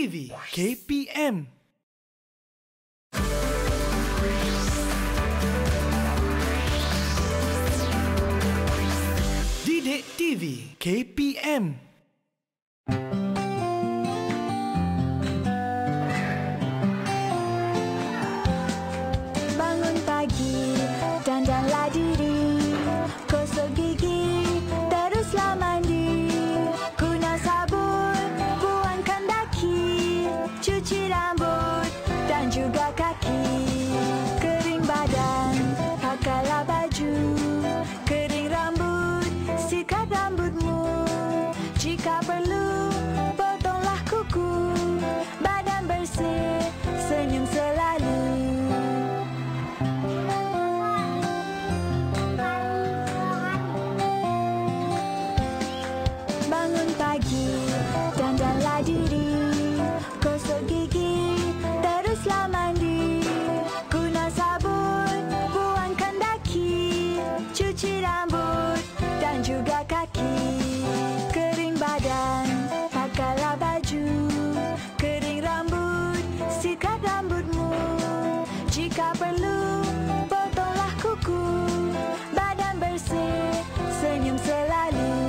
TV KPM. Didik TV KPM. Bangun pagi, dandanlah diri, gosok gigi, teruslah mandi, guna sabun, buangkan daki, cuci rambut dan juga kaki, kering badan, pakailah baju, kering rambut, sikat rambutmu, jika perlu, potonglah kuku, badan bersih, senyum selalu. Bangun pagi, dandanlah diri, gosok gigi, teruslah mandi, guna sabun, buangkan daki, cuci rambut dan juga kaki, kering badan, pakailah baju, kering rambut, sikat rambutmu, jika perlu, potonglah kuku, badan bersih, senyum selalu.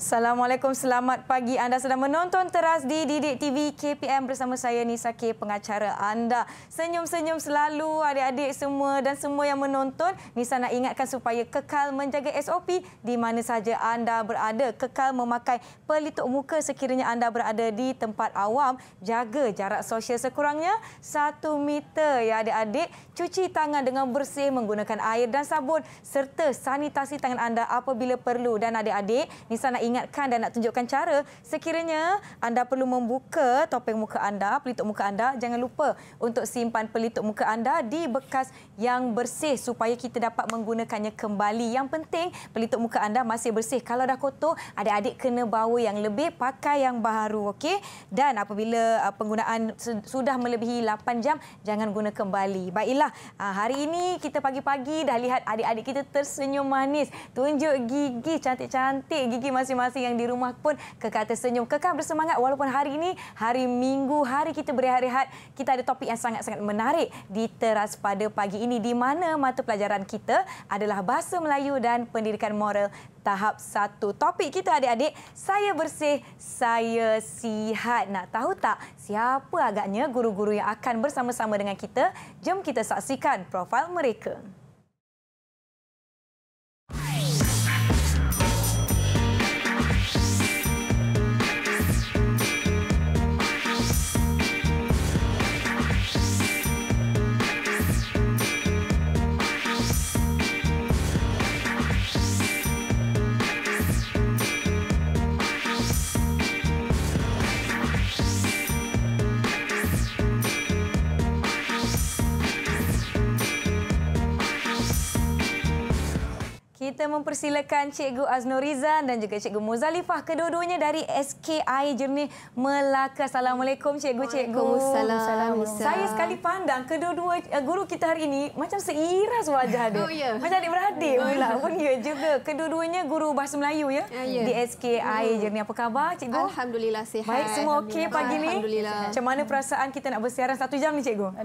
Assalamualaikum, selamat pagi. Anda sedang menonton teras di Didik TV KPM bersama saya Nisa K, pengacara anda. Senyum-senyum selalu adik-adik semua dan semua yang menonton. Nisa nak ingatkan supaya kekal menjaga SOP di mana saja anda berada. Kekal memakai pelitup muka sekiranya anda berada di tempat awam. Jaga jarak sosial sekurangnya 1 meter ya adik-adik. Cuci tangan dengan bersih menggunakan air dan sabun serta sanitasi tangan anda apabila perlu. Dan adik-adik, Nisa nak ingatkan dan nak tunjukkan cara sekiranya anda perlu membuka topeng muka anda, pelitup muka anda, jangan lupa untuk simpan pelitup muka anda di bekas yang bersih supaya kita dapat menggunakannya kembali. Yang penting pelitup muka anda masih bersih. Kalau dah kotor, adik-adik kena bawa yang lebih, pakai yang baru, okey? Dan apabila penggunaan sudah melebihi 8 jam, jangan guna kembali. Baiklah, hari ini kita pagi-pagi dah lihat adik-adik kita tersenyum manis, tunjuk gigi cantik-cantik, gigi masing-masing yang di rumah pun kekal tersenyum, kekal bersemangat walaupun hari ini hari Minggu, hari kita berehat-rehat. Kita ada topik yang sangat-sangat menarik di teras pada pagi ini di mana mata pelajaran kita adalah Bahasa Melayu dan Pendidikan Moral tahap 1. Topik kita adik-adik, saya bersih, saya sihat. Nak tahu tak siapa agaknya guru-guru yang akan bersama-sama dengan kita? Jom kita saksikan profil mereka. Kita mempersilakan Cikgu Aznuriza dan juga Cikgu Muzalifah, kedua-duanya dari SKI Jernih Melaka. Assalamualaikum Cikgu-Cikgu. Waalaikumsalam. Saya sekali pandang kedua-dua guru kita hari ini macam seiras wajah dia. Oh, ya. Macam adik-beradik pula pun ya juga. Kedua-duanya guru Bahasa Melayu ya, di SKI Jernih. Apa khabar Cikgu? Alhamdulillah sihat. Baik, semua okey pagi ni? Alhamdulillah. Macam mana perasaan kita nak bersiaran 1 jam ni Cikgu?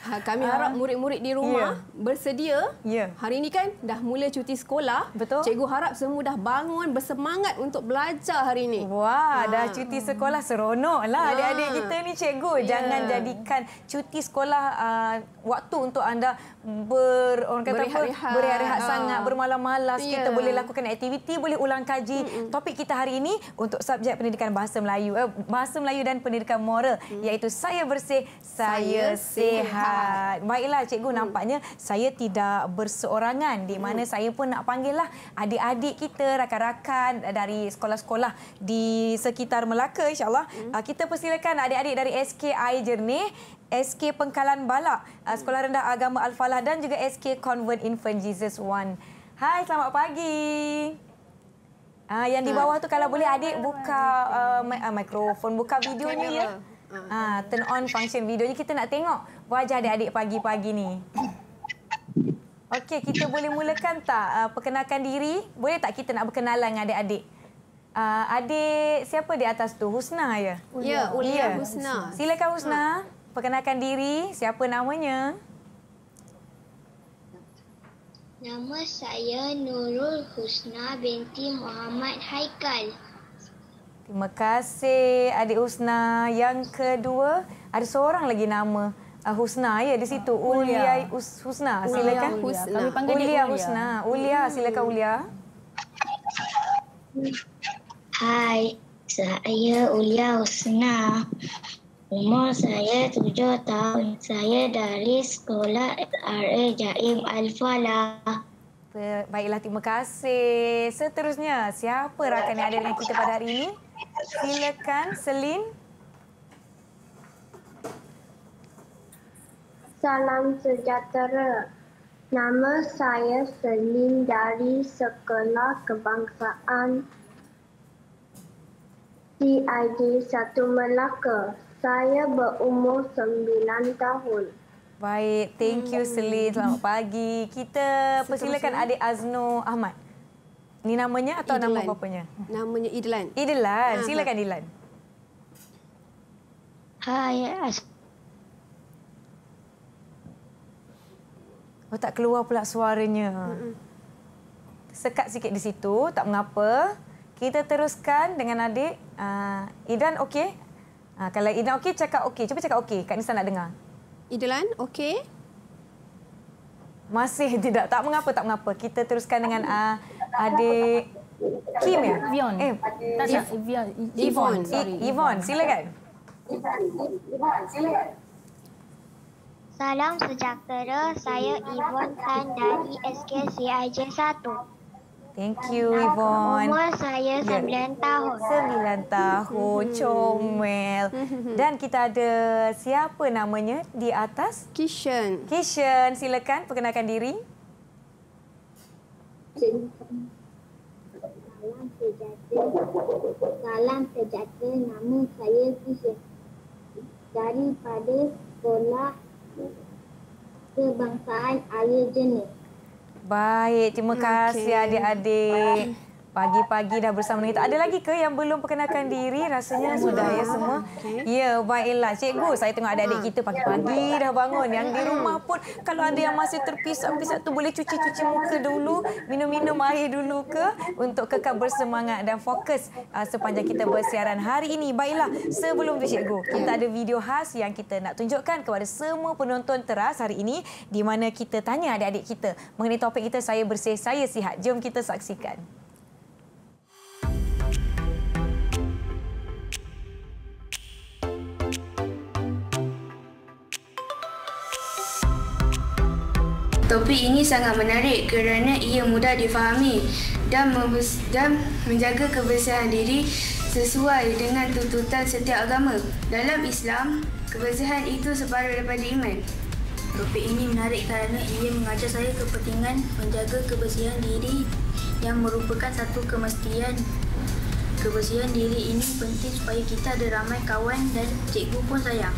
Kami harap murid-murid di rumah bersedia. Ya. Hari ini kan dah mula cuti sekolah. Betul. Cikgu harap semua dah bangun bersemangat untuk belajar hari ini. Wah, dah cuti sekolah seronoklah adik-adik kita ni Cikgu. Jangan jadikan cuti sekolah waktu untuk anda berehat-rehat sangat, bermalas-malas. Kita boleh lakukan aktiviti, boleh ulang kaji. Topik kita hari ini untuk subjek pendidikan Bahasa Melayu, Bahasa Melayu dan Pendidikan Moral, iaitu saya bersih, saya sihat. Baiklah Cikgu, nampaknya saya tidak berseorangan di mana saya pun nak panggillah adik-adik kita, rakan-rakan dari sekolah-sekolah di sekitar Melaka insya-Allah. Kita persilakan adik-adik dari SKI Jernih, SK Pengkalan Balak, Sekolah Rendah Agama Al-Falah dan juga SK Convent Infant Jesus 1. Hai, selamat pagi. Yang di bawah tu kalau boleh adik buka mikrofon, buka videonya ya. Turn on function videonya, kita nak tengok wajah adik-adik pagi-pagi ni. Okey, kita boleh mulakan tak perkenalkan diri? Boleh tak kita nak berkenalan dengan adik-adik? Adik siapa di atas tu? Husna ya? Ya, Ulia Husna. Silakan Husna, perkenalkan diri. Siapa namanya? Nama saya Nurul Husna binti Muhammad Haikal. Terima kasih adik Husna. Yang kedua, ada seorang lagi nama Husna ya di situ. Ulia Husna. Silakan. Husna. Kami panggil dia Ulia Ulia. Husna. Ulia, silakan Ulia. Hai, saya Ulia Husna. Umur saya 7 tahun. Saya dari sekolah SRA Jaim Al-Falah. Baiklah, terima kasih. Seterusnya, siapa rakan yang ada dengan kita pada hari ini? Silakan, Selin. Salam sejahtera. Nama saya Selin dari Sekolah Kebangsaan CIJ 1 Melaka. Saya berumur 9 tahun. Baik, thank you Selin. Selamat pagi. Kita persilakan adik Azno Ahmad. Ini namanya atau nama Idlan. bapanya? Namanya Idlan. Idlan. Silakan Idlan. Hai, Oh, tak keluar pula suaranya. Sekat sikit di situ, tak mengapa. Kita teruskan dengan adik. Idlan okey? Kalau Idlan okey, cakap okey. Cuba cakap okey. Kak Nisa nak dengar. Idlan, okey? Masih tidak. Tak mengapa, tak mengapa. Kita teruskan dengan adik Kim ya? Vion. Tak, Yvonne. Yvonne, silakan. Salam sejahtera. Saya Yvonne Khan dari SKCIJ 1. Thank you, Yvonne. Umur saya 9 tahun. 9 tahun, comel. Dan kita ada siapa namanya di atas? Kishan. Kishan, silakan perkenalkan diri. Salam sejahtera. Nama saya Kishan. Daripada Sekolah Kebangsaan Arya Jenis. Baik, terima kasih adik-adik. Pagi-pagi dah bersama dengan kita. Ada lagi ke yang belum perkenalkan diri? Rasanya sudah ya semua. Ya, baiklah. Cikgu, saya tengok adik-adik kita pagi-pagi dah bangun. Yang di rumah pun kalau ada yang masih terpisah-pisah tu boleh cuci-cuci muka dulu, minum-minum air dulu ke untuk kekal bersemangat dan fokus sepanjang kita bersiaran hari ini. Baiklah, sebelum tu cikgu, kita ada video khas yang kita nak tunjukkan kepada semua penonton teras hari ini di mana kita tanya adik-adik kita mengenai topik kita saya bersih, saya sihat. Jom kita saksikan. Topik ini sangat menarik kerana ia mudah difahami dan menjaga kebersihan diri sesuai dengan tuntutan setiap agama. Dalam Islam, kebersihan itu separuh daripada iman. Topik ini menarik kerana ia mengajar saya kepentingan menjaga kebersihan diri yang merupakan satu kemestian. Kebersihan diri ini penting supaya kita ada ramai kawan dan cikgu pun sayang.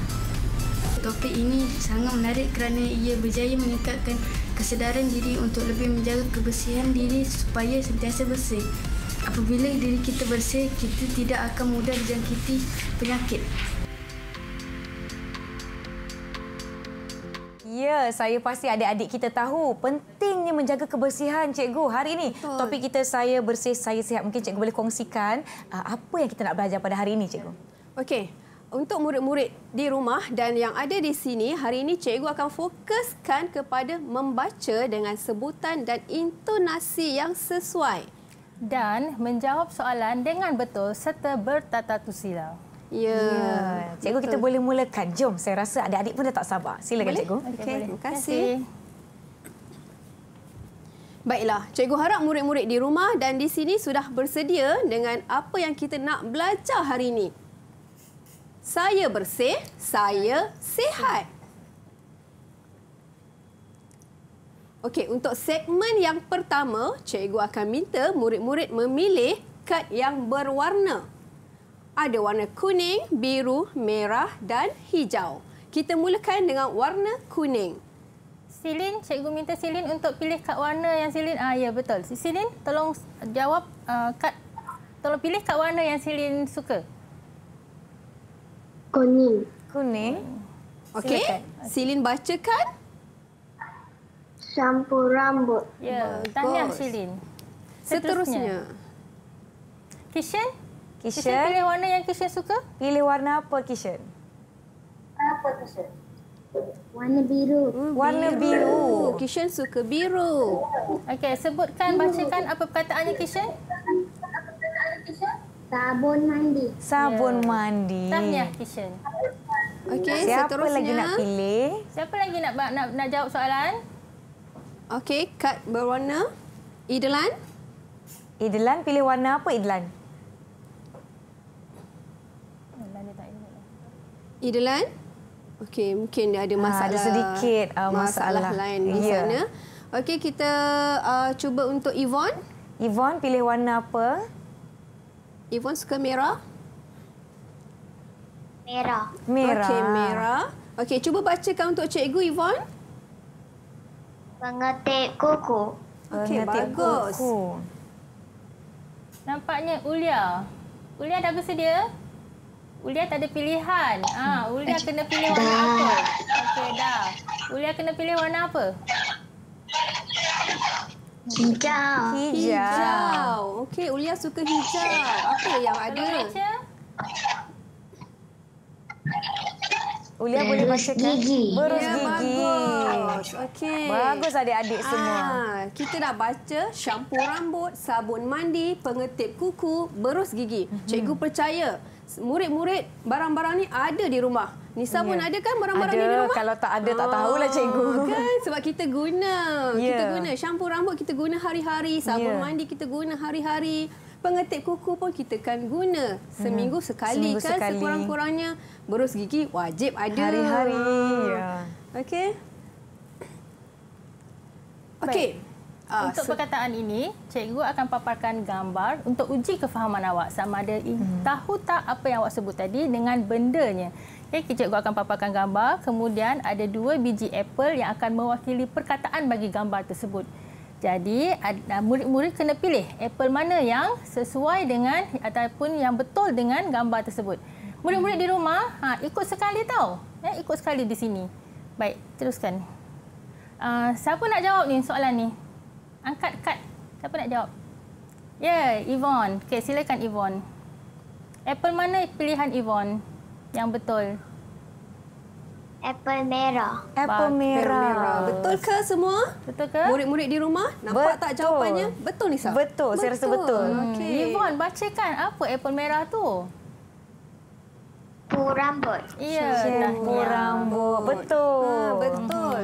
Topik ini sangat menarik kerana ia berjaya meningkatkan kesedaran diri untuk lebih menjaga kebersihan diri supaya sentiasa bersih. Apabila diri kita bersih, kita tidak akan mudah dijangkiti penyakit. Ya, saya pasti adik-adik kita tahu pentingnya menjaga kebersihan, cikgu. Hari ini topik kita saya bersih, saya sihat. Mungkin cikgu boleh kongsikan apa yang kita nak belajar pada hari ini, cikgu. Okey. Untuk murid-murid di rumah dan yang ada di sini, hari ini cikgu akan fokuskan kepada membaca dengan sebutan dan intonasi yang sesuai. Dan menjawab soalan dengan betul serta bertata susila. Ya. Cikgu, kita boleh mulakan. Jom, saya rasa adik-adik pun dah tak sabar. Silakan, Boleh? cikgu. Okey, terima kasih. Baiklah, cikgu harap murid-murid di rumah dan di sini sudah bersedia dengan apa yang kita nak belajar hari ini. Saya bersih, saya sihat. Okey, untuk segmen yang pertama, cikgu akan minta murid-murid memilih kad yang berwarna. Ada warna kuning, biru, merah dan hijau. Kita mulakan dengan warna kuning. Silin, cikgu minta Silin untuk pilih kad warna yang Silin. Ya, betul. Silin, tolong jawab tolong pilih kad warna yang Silin suka. Kuning. Kuning. Okey. Silin bacakan. Shampoo rambut. Ya, tahniah Silin. Seterusnya. Kishan? Kishan Kishan, pilih warna yang Kishan suka? pilih warna apa Kishan? Warna biru. Warna biru. Kishan suka biru. Okey, sebutkan, bacakan apa perkataannya Kishan? Sabun mandi. Sabun mandi. Tahniah Kishan. Okey, Siapa seterusnya. lagi nak pilih? Siapa lagi nak jawab soalan? Okey, kad berwarna. Idlan. Idlan, pilih warna apa Idlan? Idlan. Okey, mungkin dia ada masalah. Ada sedikit masalah lain di Ya. sana. Okey, kita cuba untuk Yvonne. Yvonne, pilih warna apa? Yvonne suka merah. Merah. Merah. Okey, merah. Okey, cuba bacakan untuk cikgu Yvonne. Pengetik kuku. Okey, Pengetik bagus. kuku. Nampaknya Ulia. Ulia dah bersedia? Ulia tak ada pilihan. Ulia kena pilih warna apa? Okey, dah. Ulia kena pilih warna apa? Hijau. Hijau. Okey, Ulia suka hijau. Apa yang ada? Baca. Ulia boleh bacakan? gigi. Berus Ya, gigi. bagus. Okey. Bagus adik-adik semua. Kita dah baca shampoo rambut, sabun mandi, pengetip kuku, berus gigi. Cikgu percaya murid-murid barang-barang ni ada di rumah. Nisa pun ada kan barang-barang ni di Ada. rumah? Kalau tak ada, tak tahulah cikgu. Kan sebab kita guna. Ya. Kita guna shampoo rambut kita guna hari-hari, sabun Ya. mandi kita guna hari-hari. Pengetip kuku pun kita kan guna seminggu sekali Seminggu kan sekali. sekurang-kurangnya. Berus gigi wajib ada. Hari-hari. Ya. Okey. Okey. Untuk perkataan ini, cikgu akan paparkan gambar untuk uji kefahaman awak sama ada tahu tak apa yang awak sebut tadi dengan bendanya. Okey, cikgu akan paparkan gambar, kemudian ada 2 biji apple yang akan mewakili perkataan bagi gambar tersebut. Jadi, murid-murid kena pilih apple mana yang sesuai dengan ataupun yang betul dengan gambar tersebut. Murid-murid di rumah, ikut sekali tau. Ikut sekali di sini. Baik, teruskan. Siapa nak jawab ni soalan ni? Angkat kad. Siapa nak jawab? Ya, Yvonne. Okey, silakan Yvonne. Apple mana pilihan Yvonne yang betul? Apple merah. Apple merah. Betul ke semua? Betul ke? Murid-murid di rumah nampak tak Betul. jawapannya? Betul Nisa? Betul, saya rasa betul. Okey. Yvonne, bacakan apa apple merah tu? Shampoo rambut. Ya, Shampoo rambut. Betul. Betul.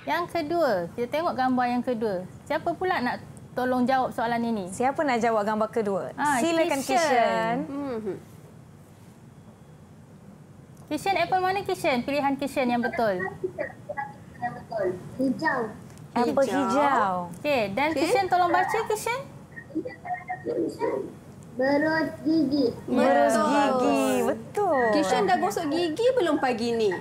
Yang kedua, kita tengok gambar yang kedua. Siapa pula nak tolong jawab soalan ini? Siapa nak jawab gambar kedua? Silakan Kishan. Kishan. Kishan, apple mana Kishan? Pilihan Kishan yang betul. Hijau. Apple hijau. Okey, dan Kishan tolong baca Kishan. Berus gigi. Berus gigi. Betul. Kishan dah gosok gigi belum pagi ni?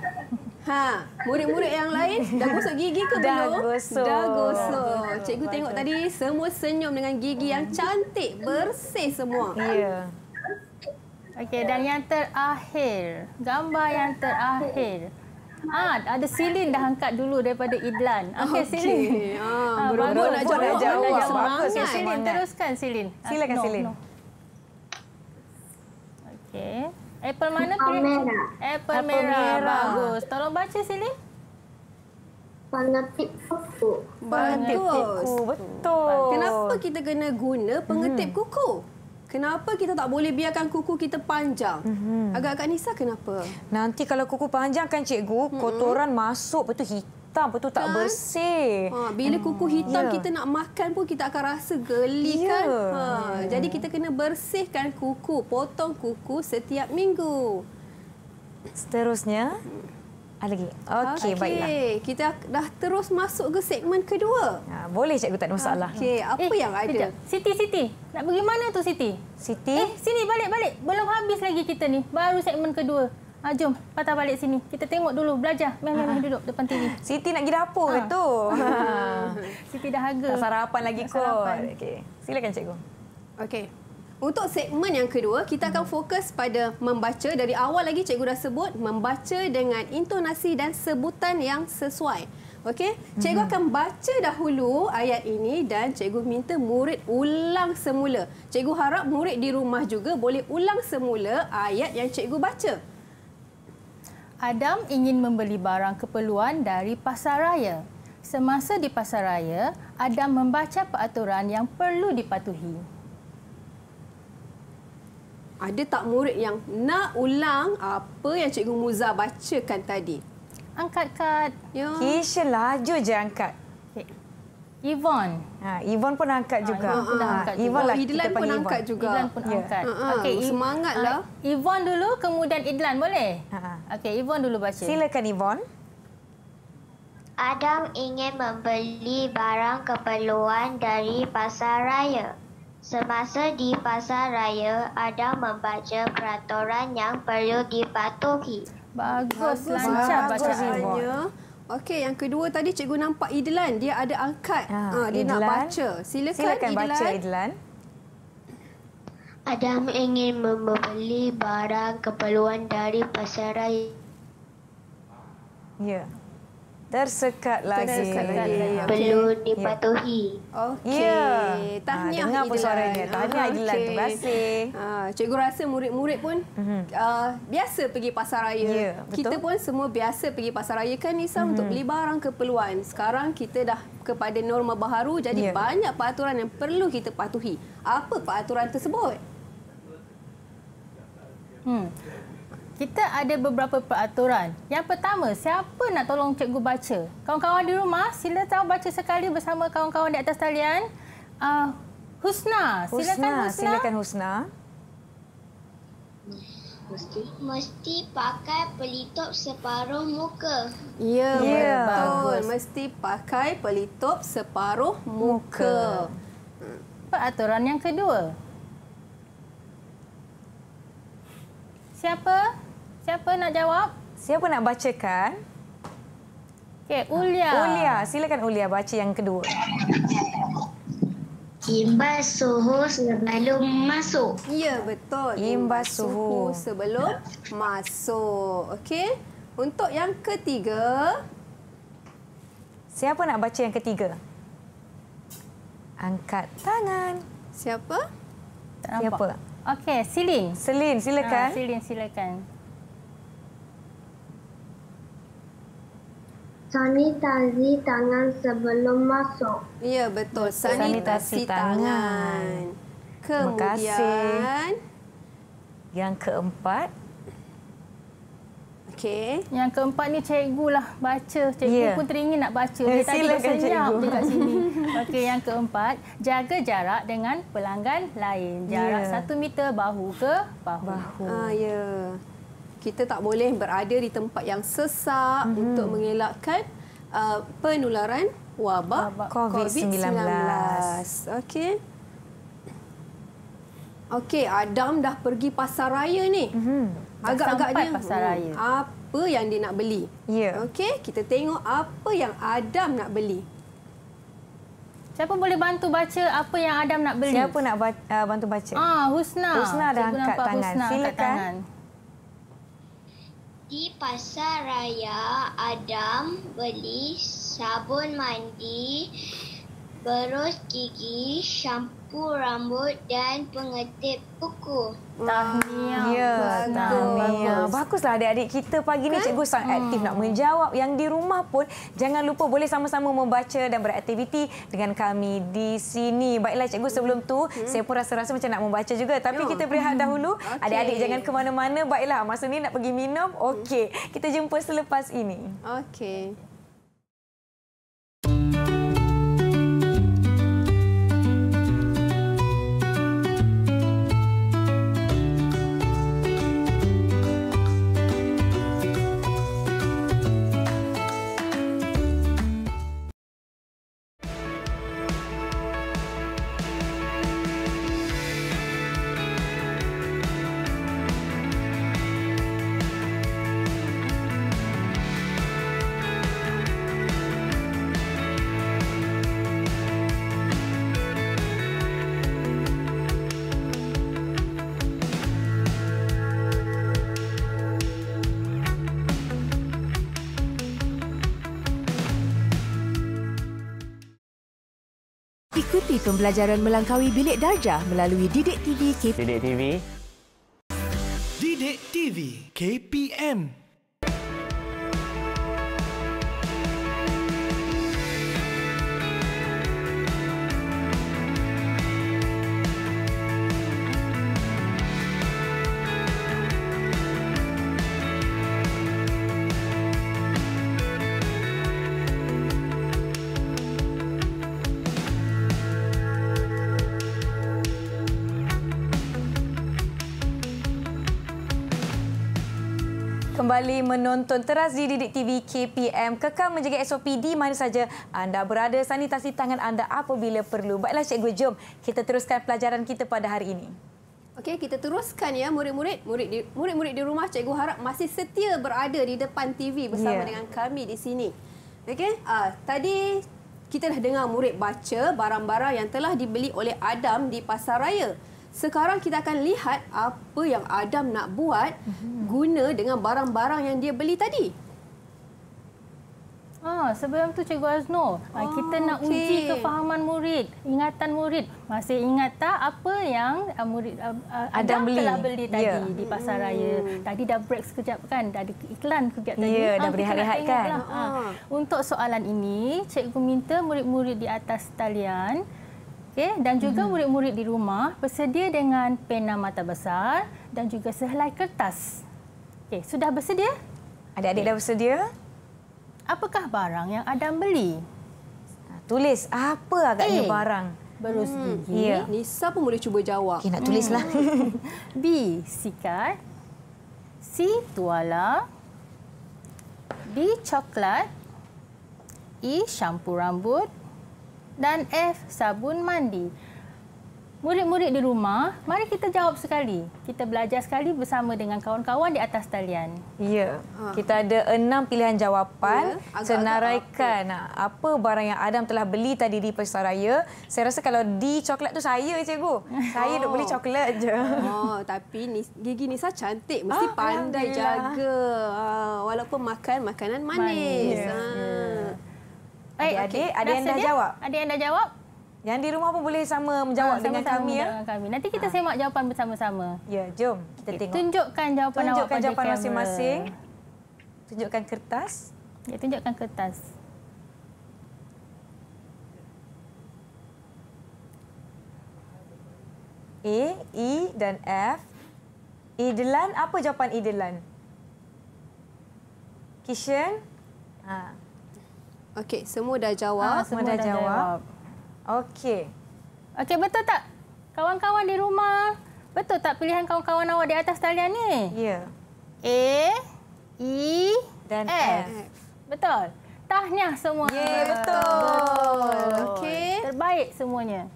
Murid-murid yang lain dah gosok gigi ke Dah belum? gosok. Dah gosok. Cikgu tengok tadi semua senyum dengan gigi yang cantik, bersih semua. Ya. Okey, dan yang terakhir, gambar yang terakhir. Ada Silin dah angkat dulu daripada Idlan. Okey, Silin. Berebut nak jawab. Bagus, Semangat. ya, Silin, semangat. teruskan Silin. Silakan, Silin. Okey. Apple mana Apple pilih? merah. Apple merah. Bagus. Tolong baca Silin. Pengetip kuku. Pengetip kuku. Bagus. Betul. Kenapa kita kena guna pengetip kuku? Kenapa kita tak boleh biarkan kuku kita panjang? Agak-agak Nisa kenapa? Nanti kalau kuku panjang kan cikgu, kotoran masuk, betul hitam, betul tak Kan? bersih. Bila kuku hitam Ya. kita nak makan pun kita akan rasa geli Ya. kan? Jadi kita kena bersihkan kuku, potong kuku setiap minggu. Seterusnya, ada lagi? Okey, baiklah. Kita dah terus masuk ke segmen kedua. Boleh cikgu, tak ada masalah. Okey, apa yang ada? Sekejap. Siti. Nak pergi mana tu Siti? Siti, Sini balik. Belum habis lagi kita ni. Baru segmen kedua. Jom, patah balik sini. Kita tengok dulu, belajar. Meh duduk depan TV. Siti nak pergi dapur ke tu? Siti dahaga. Tak sarapan lagi kot. Okey. Silakan cikgu. Okey. Untuk segmen yang kedua, kita akan fokus pada membaca. Dari awal lagi cikgu dah sebut, membaca dengan intonasi dan sebutan yang sesuai. Okey, cikgu akan baca dahulu ayat ini dan cikgu minta murid ulang semula. Cikgu harap murid di rumah juga boleh ulang semula ayat yang cikgu baca. Adam ingin membeli barang keperluan dari pasaraya. Semasa di pasaraya, Adam membaca peraturan yang perlu dipatuhi. Ada tak murid yang nak ulang apa yang cikgu Muza bacakan tadi? Angkat kad. Ya. Kisha laju je angkat. Okay. Yvonne. Yvonne pun angkat juga. Yvonne pun dah angkat juga. Yvonne lah Idlan kita pun panggil angkat Yvonne. juga. Idlan pun angkat. Okey, semangatlah. Yvonne dulu, kemudian Idlan, boleh? Okey, Yvonne dulu baca. Silakan Yvonne. Adam ingin membeli barang keperluan dari pasaraya. Semasa di pasaraya, Adam membaca peraturan yang perlu dipatuhi. Bagus, lancar bacaannya. Okey, yang kedua tadi cikgu nampak Idlan, dia ada angkat. Dia nak baca. Silakan baca Idlan. Adam ingin membeli barang keperluan dari pasaraya. Ya. Tersekat lagi. Perlu dipatuhi. Okey. Tahniah dengar pun Idlan. suaranya. Tahniah Idlan. Terima kasih. Cikgu rasa murid-murid pun biasa pergi pasaraya. Ya, betul. Kita pun semua biasa pergi pasaraya kan Nisa untuk beli barang keperluan. Sekarang kita dah kepada norma baharu jadi banyak peraturan yang perlu kita patuhi. Apa peraturan tersebut? Kita ada beberapa peraturan. Yang pertama, siapa nak tolong cikgu baca? Kawan-kawan di rumah, sila tahu baca sekali bersama kawan-kawan di atas talian. Husna. Silakan Husna. Mesti pakai pelitup separuh muka. Ya, betul. Bagus. Mesti pakai pelitup separuh muka. Peraturan yang kedua. Siapa nak jawab? Siapa nak bacakan? Okey, Ulia. Ulia, silakan Ulia baca yang kedua. Imbas suhu sebelum masuk. Ya, betul. Imbas suhu sebelum masuk. Okey. Untuk yang ketiga, siapa nak baca yang ketiga? Angkat tangan. Siapa? Tak nampak. Siapa? Okey, Silin. Selin, silakan. Silin, silakan. Sanitasi tangan sebelum masuk. Ya, betul. Sanitasi tangan. Terima kasih. Kemudian, Yang keempat. okey. Yang keempat ni cikgu lah baca. Cikgu pun teringin nak baca. Dia tadi Silakan, senyap cikgu. dekat sini. Okey, yang keempat, jaga jarak dengan pelanggan lain. Jarak 1 meter bahu ke bahu. Ya. Kita tak boleh berada di tempat yang sesak untuk mengelakkan penularan wabak COVID-19. Okey. Okey, Adam dah pergi pasaraya ni. Agak-agaknya pasaraya. Apa yang dia nak beli? Ya. Okey, kita tengok apa yang Adam nak beli. Siapa boleh bantu baca apa yang Adam nak beli? Siapa nak bantu baca? Husna. Husna dah Cikgu angkat nampak tangan. Husna angkat Silakan. tangan. Di pasaraya, Adam beli sabun mandi, berus gigi, syampu rambut dan pengetip kuku. Tahniah. Ya, tahniah. Bagus. Baguslah adik-adik kita pagi ni cikgu sangat aktif nak menjawab. Yang di rumah pun jangan lupa boleh sama-sama membaca dan beraktiviti dengan kami di sini. Baiklah cikgu, sebelum tu saya pun rasa-rasa macam nak membaca juga. Tapi kita berehat dahulu. Adik-adik jangan ke mana-mana. Baiklah, masa ni nak pergi minum. Okey, kita jumpa selepas ini. Okey. Ikuti pembelajaran melangkaui bilik darjah melalui Didik TV KPM. Didik TV. Didik TV KPM. Kembali menonton teras di Didik TV KPM. Kekal menjaga SOP di mana saja anda berada. Sanitasi tangan anda apabila perlu. Baiklah cikgu, jom kita teruskan pelajaran kita pada hari ini. Okey, kita teruskan ya murid-murid di rumah. Cikgu harap masih setia berada di depan TV bersama dengan kami di sini. Okey, tadi kita dah dengar murid baca barang-barang yang telah dibeli oleh Adam di Pasaraya. Sekarang kita akan lihat apa yang Adam nak buat guna dengan barang-barang yang dia beli tadi. Sebelum tu Cikgu Azno, kita nak uji kefahaman murid, ingatan murid. Masih ingat tak apa yang murid Adam telah beli tadi di Pasaraya? Tadi dah break sekejap kan? Dah ada iklan sekejap tadi. Ya, dah berehat-rehat kan? Untuk soalan ini, Cikgu minta murid-murid di atas talian dan juga murid-murid di rumah bersedia dengan pena mata besar dan juga sehelai kertas. Sudah bersedia? Adik-adik dah bersedia? Apakah barang yang Adam beli? Tulis apa agaknya barang. Berus gigi. Nisa pun boleh cuba jawab. Nak tulislah. B. Sikat. C. Tuala. D. Coklat. E. Shampoo rambut. Dan F, sabun mandi. Murid-murid di rumah, mari kita jawab sekali. Kita belajar sekali bersama dengan kawan-kawan di atas talian. Ya, kita ada 6 pilihan jawapan. Senaraikan apa barang yang Adam telah beli tadi di Pasaraya. Saya rasa kalau di coklat tu saya, cikgu. Saya duk beli coklat je. Tapi gigi Nisa cantik. Mesti pandai jaga. Walaupun makan makanan manis. Adik-adik, ada yang dah jawab? Ada yang dah jawab? Yang di rumah pun boleh sama menjawab dengan kami ya. Nanti kita semak jawapan bersama-sama. Ya, jom kita tengok. Tunjukkan jawapan awak pada jawapan kamera. Masing-masing. Tunjukkan kertas. Ya, tunjukkan kertas. A, E dan F. Idelan, apa jawapan idelan? Kishan? Okey, semua dah jawab. Semua dah jawab. Okey. Okey, betul tak? Kawan-kawan di rumah, betul tak pilihan kawan-kawan awak di atas talian ni? Ya. A, E dan F. Betul. Tahniah semua. Betul. Okey. Terbaik semuanya.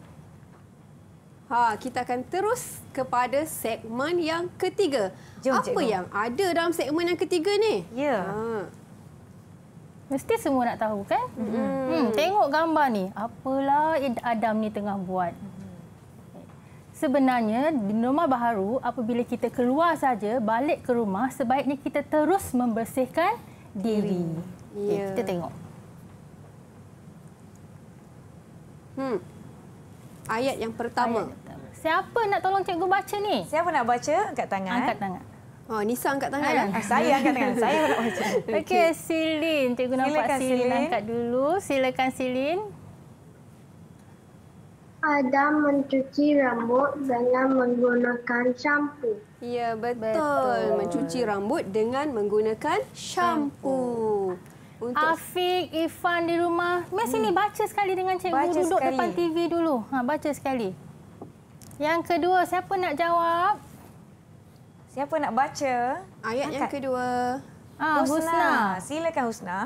Kita akan terus kepada segmen yang ketiga. Jom, apa yang ada dalam segmen yang ketiga ni? Ya. Mesti semua nak tahu kan? Tengok gambar ni. Apalah Adam ni tengah buat. Sebenarnya di rumah baharu, apabila kita keluar saja, balik ke rumah, sebaiknya kita terus membersihkan diri. Kita tengok. Ayat yang pertama. Siapa nak tolong cikgu baca ni? Siapa nak baca? Angkat tangan. Angkat tangan. Nisa angkat tangan. Saya angkat tangan. Saya nak baca. Okey, Silin. Cikgu nampak Silin angkat dulu. Silakan Silin. Adam mencuci rambut dengan menggunakan shampoo. Ya, betul. Mencuci rambut dengan menggunakan shampoo. Afiq, Ifan di rumah. Mari sini baca sekali dengan cikgu. Duduk depan TV dulu. Baca sekali. Yang kedua, siapa nak jawab? Siapa nak baca? Ayat yang kedua. Husna. Silakan Husna.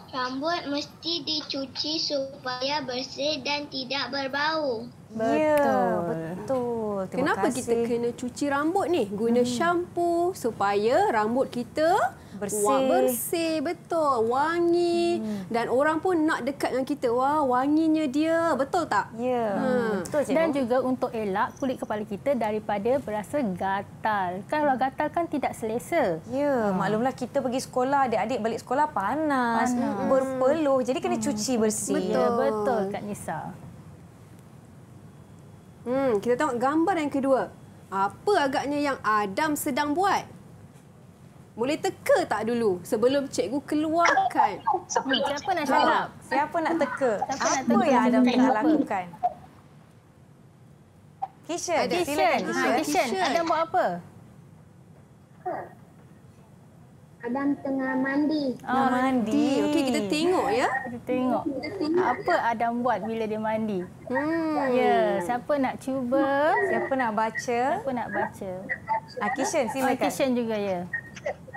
Rambut mesti dicuci supaya bersih dan tidak berbau. Betul. Kenapa kita kena cuci rambut ni? Guna shampoo supaya rambut kita Bersih, betul. Wangi. Dan orang pun nak dekat dengan kita. Wah, wanginya dia. Betul tak? Ya, betul cikgu. Dan juga untuk elak kulit kepala kita daripada berasa gatal. Kan kalau gatal kan tidak selesa. Ya, maklumlah kita pergi sekolah, adik-adik balik sekolah panas. Berpeluh. Jadi kena cuci bersih. Ya, betul Kak Nisa. Kita tengok gambar yang kedua. Apa agaknya yang Adam sedang buat? Boleh teka tak dulu sebelum cikgu keluarkan? Siapa nak cakap? Siapa nak teka? Siapa nak Apa teka? yang Adam Cikgu tengah apa? lakukan? Kishan, silakan Kishan, Adam buat apa? Adam tengah mandi. mandi. Okey, kita tengok ya. Kita tengok apa Adam buat bila dia mandi. Ya, siapa nak cuba? Siapa nak baca? Siapa nak baca? Kishan, silakan. Kishan juga ya.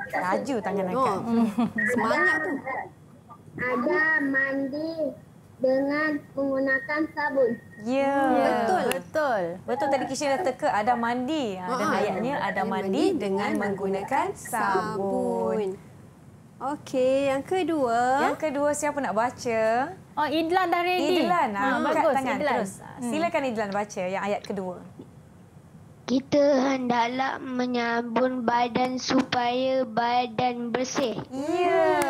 Laju tangan angkat. Semangat tu. Adam mandi dengan menggunakan sabun. Ya, Betul. Betul tadi Kishan dah teka Adam mandi. Dan ayatnya Adam mandi dengan menggunakan sabun. Okey, yang kedua. Yang kedua siapa nak baca? Oh, Idlan dah ready. Idlan, angkat bagus, tangan Idlan. terus. Silakan Idlan baca yang ayat kedua. Kita hendaklah menyabun badan supaya badan bersih. Ya,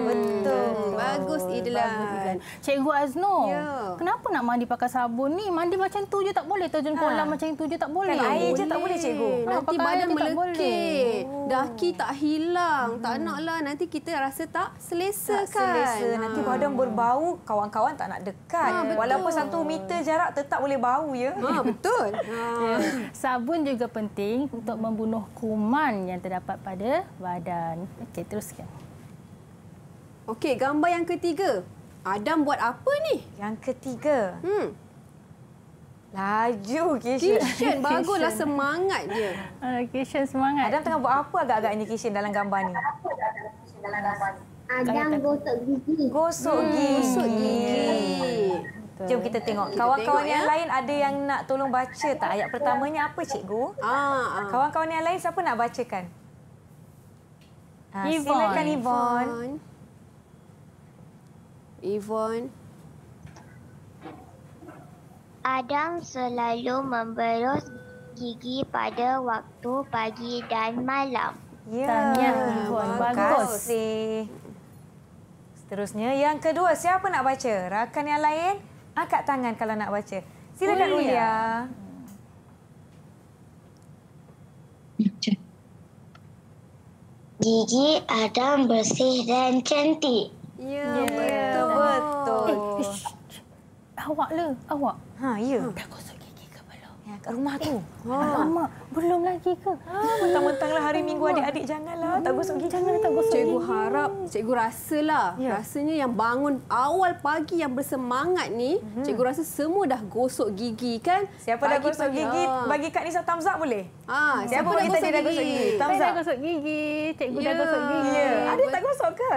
betul. Bagus Idlan. Cikgu Azno, Ya. kenapa nak mandi pakai sabun ni? Mandi macam tu je tak boleh. Terjun kolam macam tu je tak boleh. Kan air je tak boleh cikgu. Nanti pakai badan air je tak melekit. Daki tak hilang. Tak naklah nanti kita rasa tak selesa kan. Selesa. Nanti badan berbau, kawan-kawan tak nak dekat. betul. Walaupun 1 meter jarak tetap boleh bau ya. Betul. Sabun juga penting untuk membunuh kuman yang terdapat pada badan. Okey, teruskan. Okey, gambar yang ketiga. Adam buat apa ni? Yang ketiga. Laju Kishan, Kishan. baguslah semangat dia. Kishan semangat. Adam tengah buat apa agak-agaknya Kishan dalam gambar ni? Adam gosok gigi. Gosok gigi. Betul. Jom kita tengok. Kawan-kawan yang lain ada yang nak tolong baca tak? Ayat pertamanya apa cikgu? Kawan-kawan yang lain siapa nak bacakan? Silakan Yvonne. Yvonne. Adam selalu memberus gigi pada waktu pagi dan malam. Ya, Tahniah, Yvonne. Bagus. kasih. Seterusnya, yang kedua, siapa nak baca? Rakan yang lain, angkat tangan kalau nak baca. Silakan Ulia. Gigi Adam bersih dan cantik. Ya, Betul. Awak le, awak. Ya. Dah gosok gigi ke belum? Ya, kat rumah tu. Alamak, belum lagi ke? Mentang-mentanglah hari Minggu adik-adik janganlah tak gosok gigi. Janganlah tak gosok Cikgu gigi. harap, cikgu rasalah. Rasanya yang bangun awal pagi yang bersemangat ni, cikgu rasa semua dah gosok gigi kan? Siapa dah gosok gigi, bagi Kak Nisa thumbs up boleh? Siapa kita dia dah gosok gigi? Thumbs Saya dah up. gosok gigi. Cikgu dah gosok gigi. Ada tak gosok ke?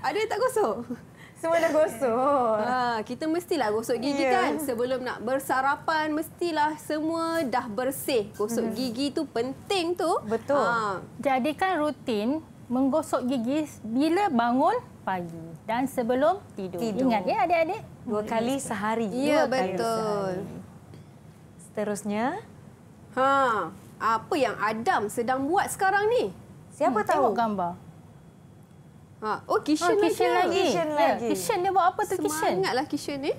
Ada yang tak gosok? Semua dah gosok. Kita mestilah gosok gigi kan? Sebelum nak bersarapan, mestilah semua dah bersih. Gosok gigi tu penting tu. Betul. Jadikan rutin menggosok gigi bila bangun pagi dan sebelum tidur. Ingat ya adik-adik? 2 kali sehari. Ya, 2 kali betul. sehari. Seterusnya, apa yang Adam sedang buat sekarang ni? siapa tahu? Tengok gambar. Kishan lagi. Kishan lagi. Kishan dia buat apa tu Kishan? Semangatlah Kishan ni.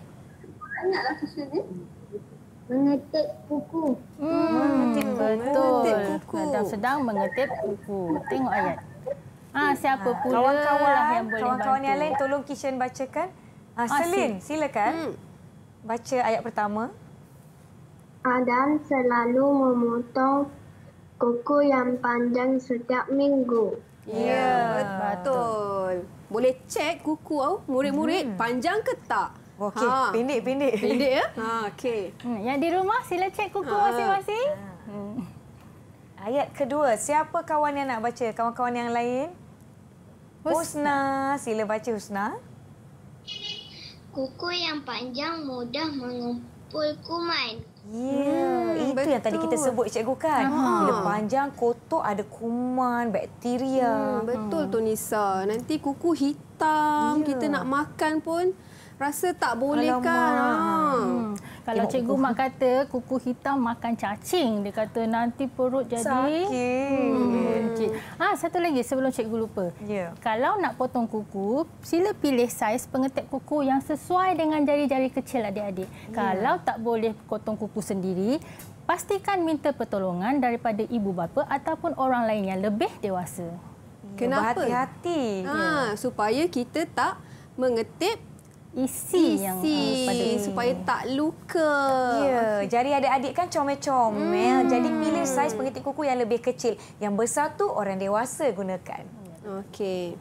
Mengetik kuku. Betul. Mengetip kuku. Adam sedang mengetip kuku. Tengok ayat. Siapa pula yang boleh Kawan-kawan bantu? yang lain tolong Kishan bacakan. Selin, silakan. Baca ayat pertama. Adam selalu memotong kuku yang panjang setiap minggu. Ya, betul. Boleh cek kuku murid-murid panjang ke tak? Okey, pendek-pendek. Pendek ya? Okey. Yang di rumah sila cek kuku masing-masing. Ayat kedua, siapa kawan yang nak baca? Kawan-kawan yang lain? Husna, sila baca Husna. Kuku yang panjang mudah mengumpul kuman. Itu yang tadi kita sebut cikgu kan. Bila panjang, kotor, ada kuman, bakteria. Betul tu Nisa. Nanti kuku hitam, kita nak makan pun rasa tak boleh kan. Kalau cikgu mak kata kuku hitam makan cacing, dia kata nanti perut jadi sakit. Satu lagi sebelum cikgu lupa. Kalau nak potong kuku, sila pilih saiz pengetip kuku yang sesuai dengan jari-jari kecil adik-adik. Kalau tak boleh potong kuku sendiri, pastikan minta pertolongan daripada ibu bapa ataupun orang lain yang lebih dewasa. Kenapa? Berhati-hati. Supaya kita tak mengetip isi yang pada supaya tak luka. Jari adik-adik kan comel-comel. Jadi pilih saiz pengetip kuku yang lebih kecil. Yang besar tu orang dewasa gunakan. Okey.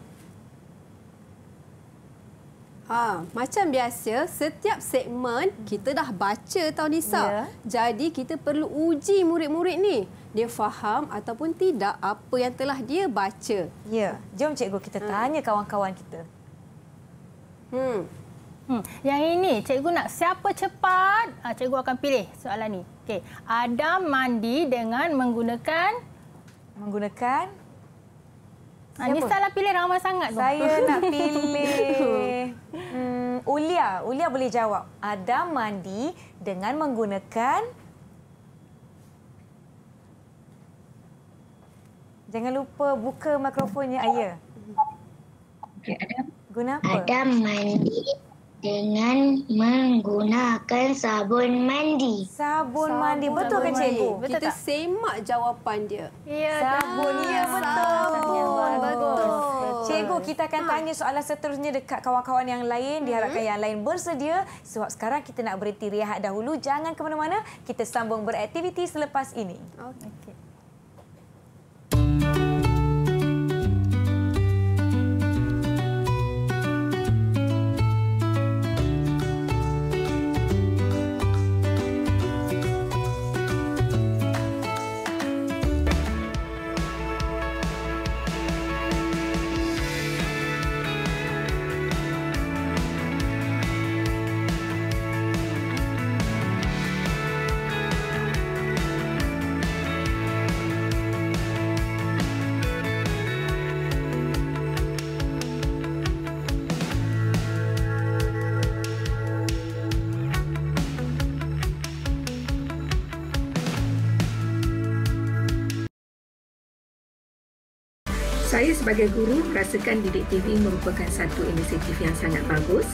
Macam biasa, setiap segmen kita dah baca tau Nisa. Jadi kita perlu uji murid-murid ni. Dia faham ataupun tidak apa yang telah dia baca. Jom cikgu kita tanya kawan-kawan kita. Yang ini, cikgu nak siapa cepat, cikgu akan pilih soalan ni. Okey, Adam mandi dengan menggunakan Nisa lah pilih, ramai sangat. Saya nak pilih Ulia. Ulia boleh jawab. Adam mandi dengan menggunakan... Jangan lupa buka mikrofonnya, Ayah. Okey, Adam. Guna apa? Adam mandi dengan menggunakan sabun mandi. Sabun mandi. Betul ke cikgu? Betul kita tak? Semak jawapan dia. Sabun. Betul. Cikgu, kita akan tanya soalan seterusnya dekat kawan-kawan yang lain. Diharapkan yang lain bersedia. Sebab sekarang kita nak berhenti rehat dahulu. Jangan ke mana-mana. Kita sambung beraktiviti selepas ini. Okey. Saya sebagai guru merasakan Didik TV merupakan satu inisiatif yang sangat bagus.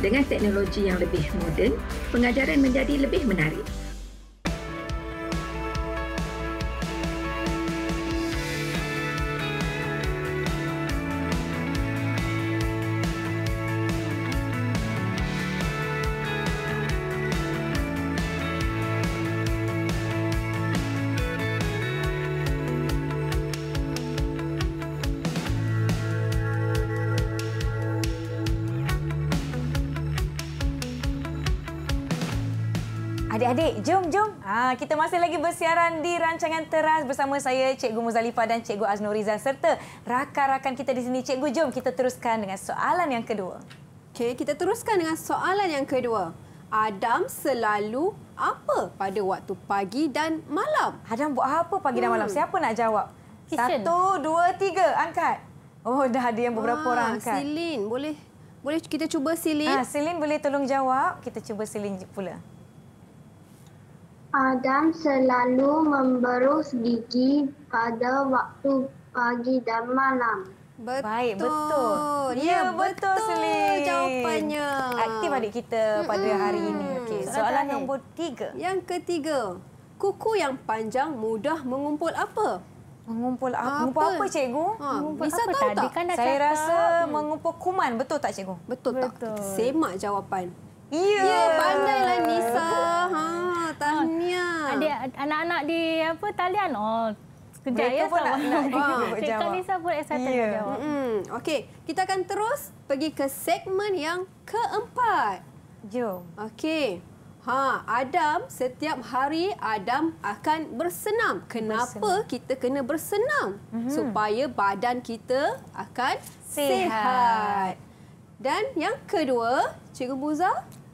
Dengan teknologi yang lebih moden, pengajaran menjadi lebih menarik. Adik-adik, jom. Kita masih lagi bersiaran di rancangan Teras bersama saya, Cikgu Muzalifah dan Cikgu Aznurizan serta rakan-rakan kita di sini. Cikgu, jom kita teruskan dengan soalan yang kedua. Okey, kita teruskan dengan soalan yang kedua. Adam selalu apa pada waktu pagi dan malam? Adam buat apa pagi dan malam? Siapa nak jawab? Kitchen. 1, 2, 3, angkat. Oh, dah ada yang beberapa orang angkat. Silin, boleh kita cuba Silin? Silin boleh tolong jawab. Kita cuba Silin pula. Adam selalu memberus gigi pada waktu pagi dan malam. Betul. Baik, betul. Ya, betul Selin. Jawapannya. Aktif adik kita pada hari ini. Okey, soalan nombor 3. Yang ketiga. Kuku yang panjang mudah mengumpul apa? Mengumpul apa? Mengumpul apa, cikgu? Bisa tahu tadi tak? Kan saya rasa mengumpul kuman. Betul tak, cikgu? Betul tak? Kita semak jawapan. Ya, pandailah Nisa. Tahniah. Adik anak-anak di talian. Kejap ya pun nak Cik Nisa pun excited nak jawab. Okey, kita akan terus pergi ke segmen yang keempat. Jom. Okey. Adam, setiap hari Adam akan bersenam. Kenapa kita kena bersenam? Supaya badan kita akan sihat. Dan yang kedua, Cikgu Buza?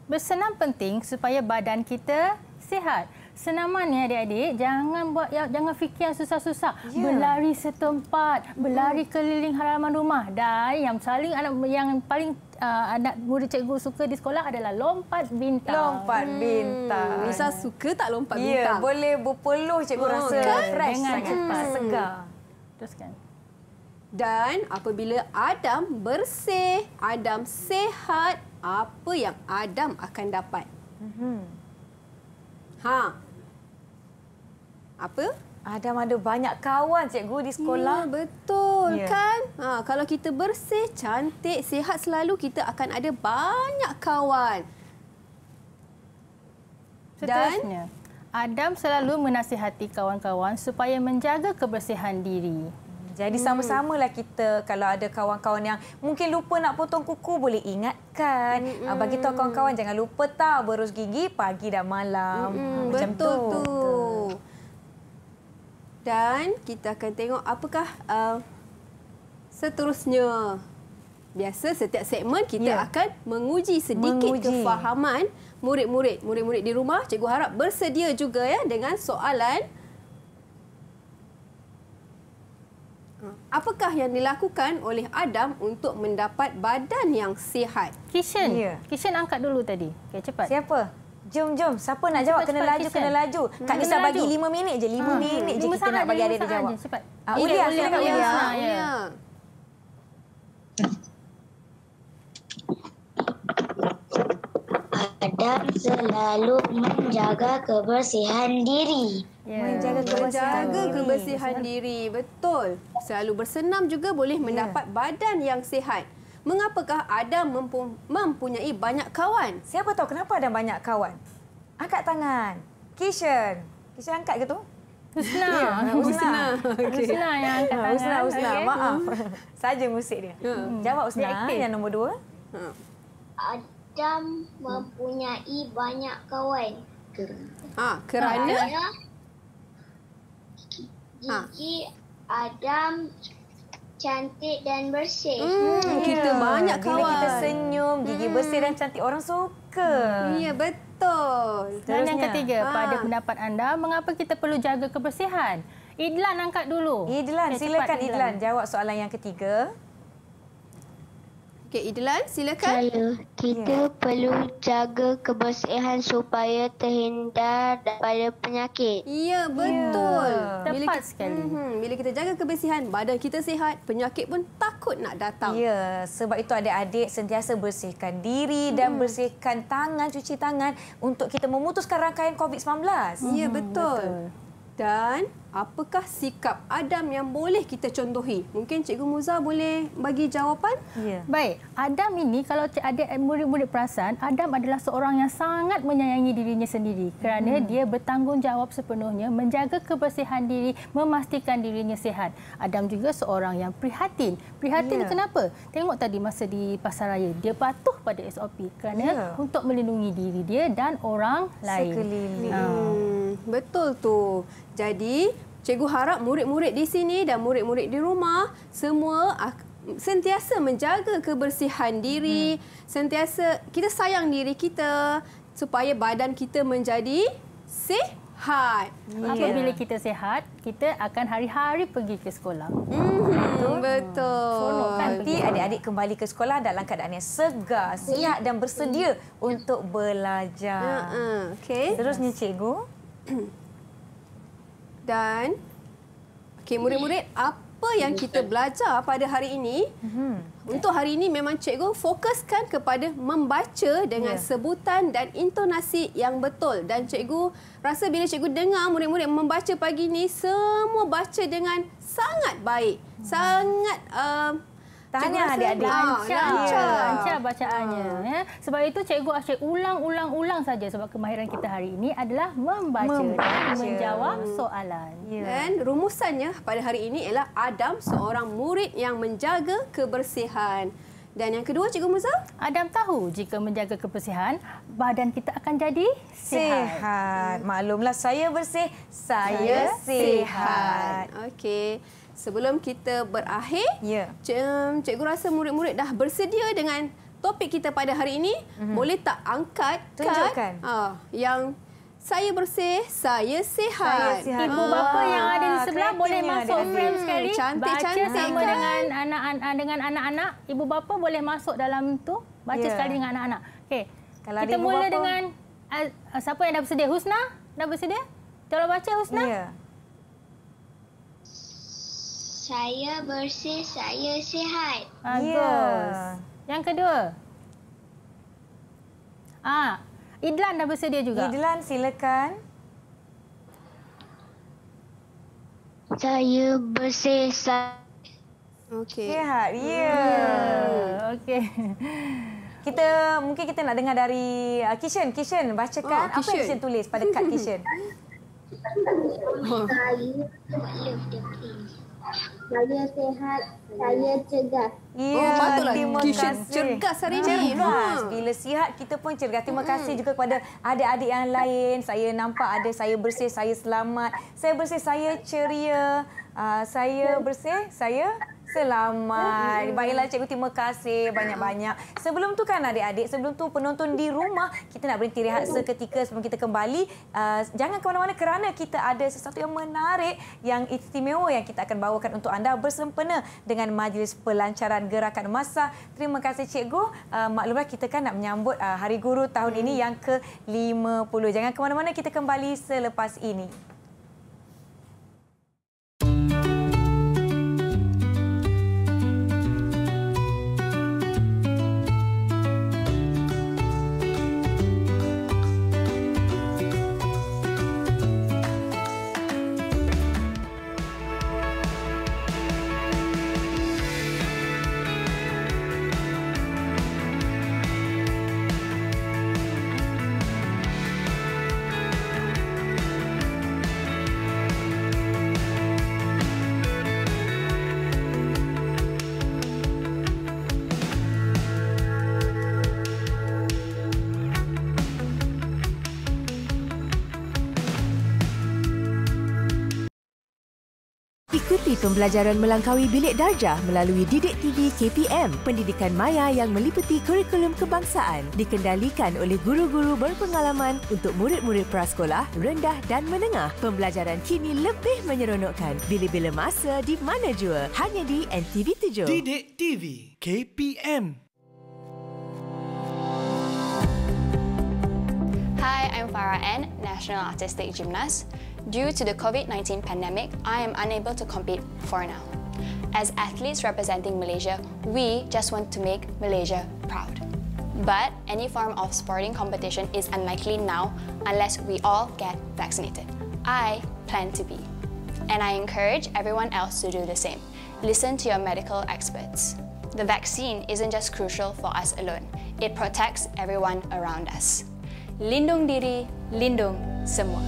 Bersenam penting supaya badan kita sihat. Senaman ni adik-adik, jangan fikir yang susah-susah. Berlari setempat, berlari keliling halaman rumah. Dan yang paling anak murid cikgu suka di sekolah adalah lompat bintang. Lompat bintang. Nisa suka tak lompat Ya, bintang? boleh berpeluh cikgu rasa fresh dengan sangat. cepat. Segar. Teruskan. Dan apabila Adam bersih, Adam sihat, apa yang Adam akan dapat? Apa? Adam ada banyak kawan cikgu di sekolah. Ya, betul kan? Kalau kita bersih, cantik, sihat selalu, kita akan ada banyak kawan. Seterusnya, Adam selalu menasihati kawan-kawan supaya menjaga kebersihan diri. Jadi sama-samalah kita kalau ada kawan-kawan yang mungkin lupa nak potong kuku, boleh ingatkan. Bagi tahu kawan-kawan jangan lupa berus gigi pagi dan malam. Macam Betul tu. Dan kita akan tengok apakah seterusnya. Biasa setiap segmen kita akan menguji sedikit kefahaman murid-murid. Murid-murid di rumah, cikgu harap bersedia juga ya dengan soalan. Apakah yang dilakukan oleh Adam untuk mendapat badan yang sihat? Kishan, Kishan angkat dulu tadi. Okey, cepat. Siapa? Jom. Siapa nak jawab? Kena laju, kena laju. Kak Nisa bagi 5 minit je. 5 minit je kita nak bagi adik dia jawab. Cepat. Ulia, silakan Ulia. Adam selalu menjaga kebersihan diri. Menjaga kebersihan diri. Betul. Selalu bersenam juga boleh mendapat badan yang sihat. Mengapakah Adam mempunyai banyak kawan? Siapa tahu kenapa Adam banyak kawan? Angkat tangan. Kishan. Kishan angkat ke tu? Husna. Husna yang angkat tangan. Husna. Maaf. Saja musik dia. Jawab Husna yang nombor 2. Adam mempunyai banyak kawan. Kerana gigi Adam cantik dan bersih. Kita banyak kawan. Bila kita senyum, gigi bersih dan cantik, orang suka. Ya, betul. Dan yang ketiga, pada pendapat anda, mengapa kita perlu jaga kebersihan? Idlan angkat dulu. Idlan, silakan Idlan jawab soalan yang ketiga. Okey, Idlan, silakan. Kita perlu jaga kebersihan supaya terhindar daripada penyakit. Ya, betul. Tepat sekali. Bila kita jaga kebersihan, badan kita sihat, penyakit pun takut nak datang. Ya, sebab itu adik-adik sentiasa bersihkan diri dan bersihkan tangan, cuci tangan untuk kita memutuskan rangkaian COVID-19. Ya, betul. Dan apakah sikap Adam yang boleh kita contohi? Mungkin Cikgu Muza boleh bagi jawapan? Ya. Baik, Adam ini kalau ada murid-murid perasan, Adam adalah seorang yang sangat menyayangi dirinya sendiri kerana dia bertanggungjawab sepenuhnya menjaga kebersihan diri, memastikan dirinya sihat. Adam juga seorang yang prihatin. Prihatin kenapa? Tengok tadi masa di Pasaraya, dia patuh pada SOP kerana untuk melindungi diri dia dan orang lain. Sekeliling. Betul tu. Jadi, cikgu harap murid-murid di sini dan murid-murid di rumah semua sentiasa menjaga kebersihan diri, sentiasa kita sayang diri kita supaya badan kita menjadi sihat. Apabila kita sihat, kita akan hari-hari pergi ke sekolah. Betul. Nanti adik-adik kembali ke sekolah dalam keadaan yang segar, sihat dan bersedia untuk belajar. Okey. Terusnya cikgu. Dan murid-murid, apa yang kita belajar pada hari ini? Untuk hari ini memang cikgu fokuskan kepada membaca dengan sebutan dan intonasi yang betul. Dan cikgu rasa bila cikgu dengar murid-murid membaca pagi ini, semua baca dengan sangat baik. Sangat Tahniah adik-adik. Lancar bacaannya. Ya. Sebab itu cikgu asyik ulang saja sebab kemahiran kita hari ini adalah membaca dan menjawab soalan. Dan rumusannya pada hari ini ialah Adam seorang murid yang menjaga kebersihan. Dan yang kedua, Cikgu Muza? Adam tahu jika menjaga kebersihan, badan kita akan jadi sihat. Maklumlah, saya bersih, saya sihat. Okey. Sebelum kita berakhir, cikgu rasa murid-murid dah bersedia dengan topik kita pada hari ini. Boleh tak angkat tunjukkan yang Saya bersih, saya sihat. Ibu bapa yang ada di sebelah boleh masuk frame sekali. Cantik-cantik baca sama dengan anak-anak. Ibu bapa boleh masuk dalam tu. Baca sekali dengan anak-anak. Okey. Kita mula dengan siapa yang dah bersedia? Husna? Dah bersedia? Tolong baca Husna. Ya. Saya bersih, saya sihat. Bagus. Yang kedua. Idlan dah bersedia juga. Idlan, silakan. Saya bersih, Okey. Sihat. Ya. Okey. Mungkin kita nak dengar dari Kishan. Kishan, bacakan apa yang Kishan tulis pada kad Kishan. Saya sihat, saya cergas. Ya, patutlah terima Kishan kasih. cergas hari ini. Cergas. Bila sihat, kita pun cergas. Terima kasih juga kepada adik-adik yang lain. Saya nampak ada saya bersih, saya selamat. Saya bersih, saya ceria. Saya bersih, saya selamat. Baiklah cikgu, terima kasih banyak-banyak. Sebelum tu kan adik-adik, sebelum tu penonton di rumah, kita nak berhenti rehat seketika sebelum kita kembali. Jangan ke mana-mana kerana kita ada sesuatu yang menarik, yang istimewa yang kita akan bawakan untuk anda bersempena dengan majlis pelancaran gerakan massa. Terima kasih cikgu. Maklumlah kita kan nak menyambut Hari Guru tahun ini yang ke-50. Jangan ke mana-mana, kita kembali selepas ini. Ikuti pembelajaran melangkaui bilik darjah melalui Didik TV KPM, pendidikan maya yang meliputi kurikulum kebangsaan, dikendalikan oleh guru-guru berpengalaman untuk murid-murid prasekolah, rendah dan menengah. Pembelajaran kini lebih menyeronokkan bila-bila masa di mana jua. Hanya di NTV7. Didik TV KPM. Hi, I'm Farah N, National Artistic Gymnast. Due to the COVID-19 pandemic, I am unable to compete for now. As athletes representing Malaysia, we just want to make Malaysia proud. But any form of sporting competition is unlikely now unless we all get vaccinated. I plan to be. And I encourage everyone else to do the same. Listen to your medical experts. The vaccine isn't just crucial for us alone. It protects everyone around us. Lindung diri, lindung semua.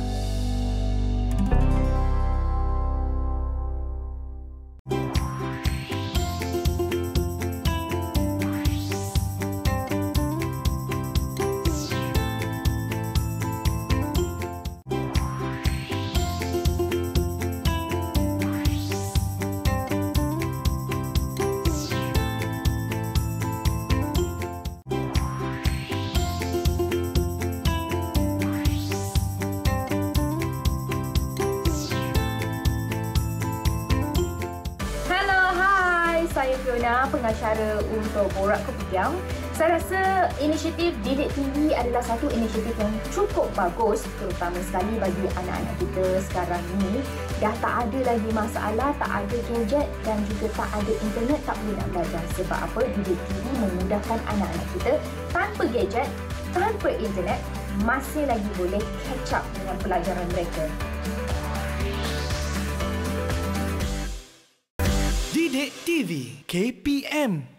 Saya Fiona, pengacara untuk Borak Kopitiam. Saya rasa inisiatif Didik TV adalah satu inisiatif yang cukup bagus, terutama sekali bagi anak-anak kita sekarang ni. Dah tak ada lagi masalah, tak ada gadget dan juga tak ada internet, tak boleh nak belajar. Sebab apa? Didik TV memudahkan anak-anak kita tanpa gadget, tanpa internet, masih lagi boleh catch up dengan pelajaran mereka. Didik TV KPM.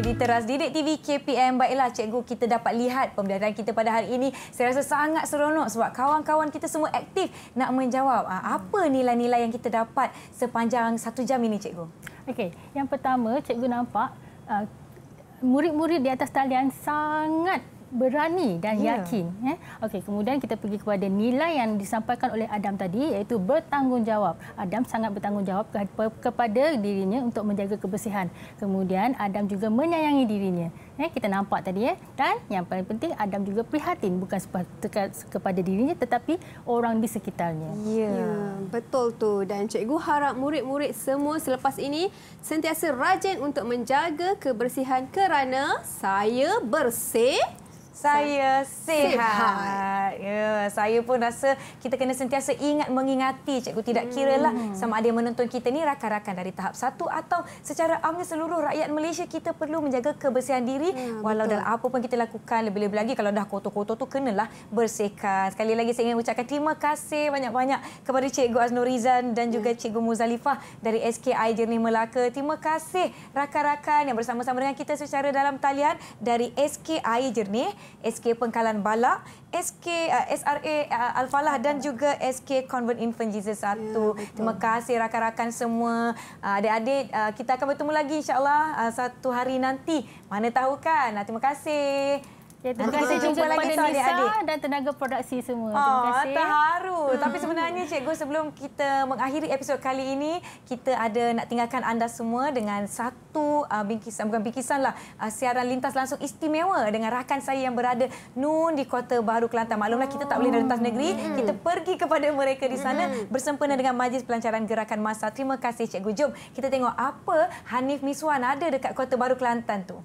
di teras Didik TV KPM. Baiklah cikgu, kita dapat lihat pembelajaran kita pada hari ini. Saya rasa sangat seronok sebab kawan-kawan kita semua aktif nak menjawab. Apa nilai-nilai yang kita dapat sepanjang 1 jam ini cikgu? Okey, yang pertama cikgu nampak murid-murid di atas talian sangat berani dan yakin. Okey, kemudian kita pergi kepada nilai yang disampaikan oleh Adam tadi, iaitu bertanggungjawab. Adam sangat bertanggungjawab kepada dirinya untuk menjaga kebersihan. Kemudian Adam juga menyayangi dirinya. Kita nampak tadi. Dan yang paling penting, Adam juga prihatin bukan kepada dirinya tetapi orang di sekitarnya. Ya, betul tu. Dan cikgu harap murid-murid semua selepas ini sentiasa rajin untuk menjaga kebersihan kerana saya bersih, saya sihat. Ya, saya pun rasa kita kena sentiasa mengingati cikgu, tidak kiralah sama ada yang menonton kita ni rakan-rakan dari tahap 1 atau secara amnya seluruh rakyat Malaysia, kita perlu menjaga kebersihan diri walau dalam apa pun kita lakukan. Lebih-lebih lagi kalau dah kotor-kotor tu kenalah bersihkan. Sekali lagi saya ingin ucapkan terima kasih banyak-banyak kepada Cikgu Aznurizan dan juga Cikgu Muzalifah dari SKI Jernih Melaka. Terima kasih rakan-rakan yang bersama-sama dengan kita secara dalam talian dari SKI Jernih, SK Pengkalan Balak, SRA Al-Falah dan juga SK Convent Infant Jesus 1. Terima kasih rakan-rakan semua. Adik-adik, kita akan bertemu lagi insya-Allah satu hari nanti. Mana tahu kan. Terima kasih. Terima kasih juga kepada Nisa dan tenaga produksi semua. Terima kasih. Terharu. Tapi sebenarnya cikgu, sebelum kita mengakhiri episod kali ini, kita ada nak tinggalkan anda semua dengan satu bingkisan, bukan bingkisan lah, siaran lintas langsung istimewa dengan rakan saya yang berada nun di Kota Baru Kelantan. Maklumlah kita tak boleh lintas negeri, kita pergi kepada mereka di sana bersempena dengan Majlis Pelancaran Gerakan Massa. Terima kasih cikgu. Jom kita tengok apa Hanif Miswan ada dekat Kota Baru Kelantan tu.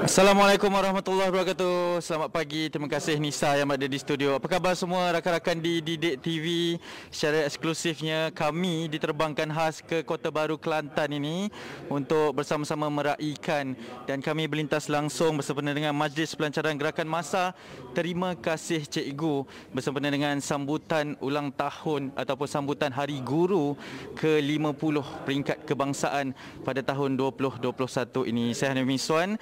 Assalamualaikum warahmatullahi wabarakatuh. Selamat pagi. Terima kasih Nisa yang ada di studio. Apa khabar semua rakan-rakan di Didik TV? Secara eksklusifnya kami diterbangkan khas ke Kota Baru Kelantan ini untuk bersama-sama meraihkan, dan kami berlintas langsung bersempena dengan Majlis Pelancaran Gerakan Massa. Terima kasih cikgu bersempena dengan sambutan ulang tahun ataupun sambutan Hari Guru ke-50 peringkat kebangsaan pada tahun 2021 ini. Saya Hanif Miswan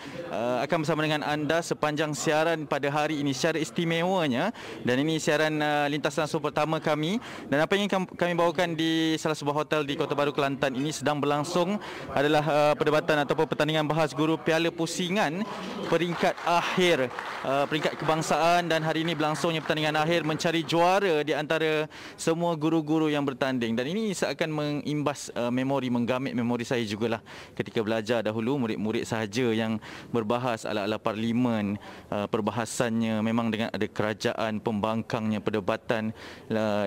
akan bersama dengan anda sepanjang siaran pada hari ini secara istimewanya, dan ini siaran lintas langsung pertama kami. Dan apa yang kami bawakan di salah sebuah hotel di Kota Baru Kelantan ini sedang berlangsung adalah perdebatan ataupun pertandingan bahas guru Piala Pusingan peringkat akhir peringkat kebangsaan, dan hari ini berlangsungnya pertandingan akhir mencari juara di antara semua guru-guru yang bertanding. Dan ini seakan mengimbas menggamit memori saya jugalah ketika belajar dahulu, murid-murid sahaja yang berbahas ala-ala parlimen, perbahasannya memang dengan ada kerajaan, pembangkangnya, perdebatan,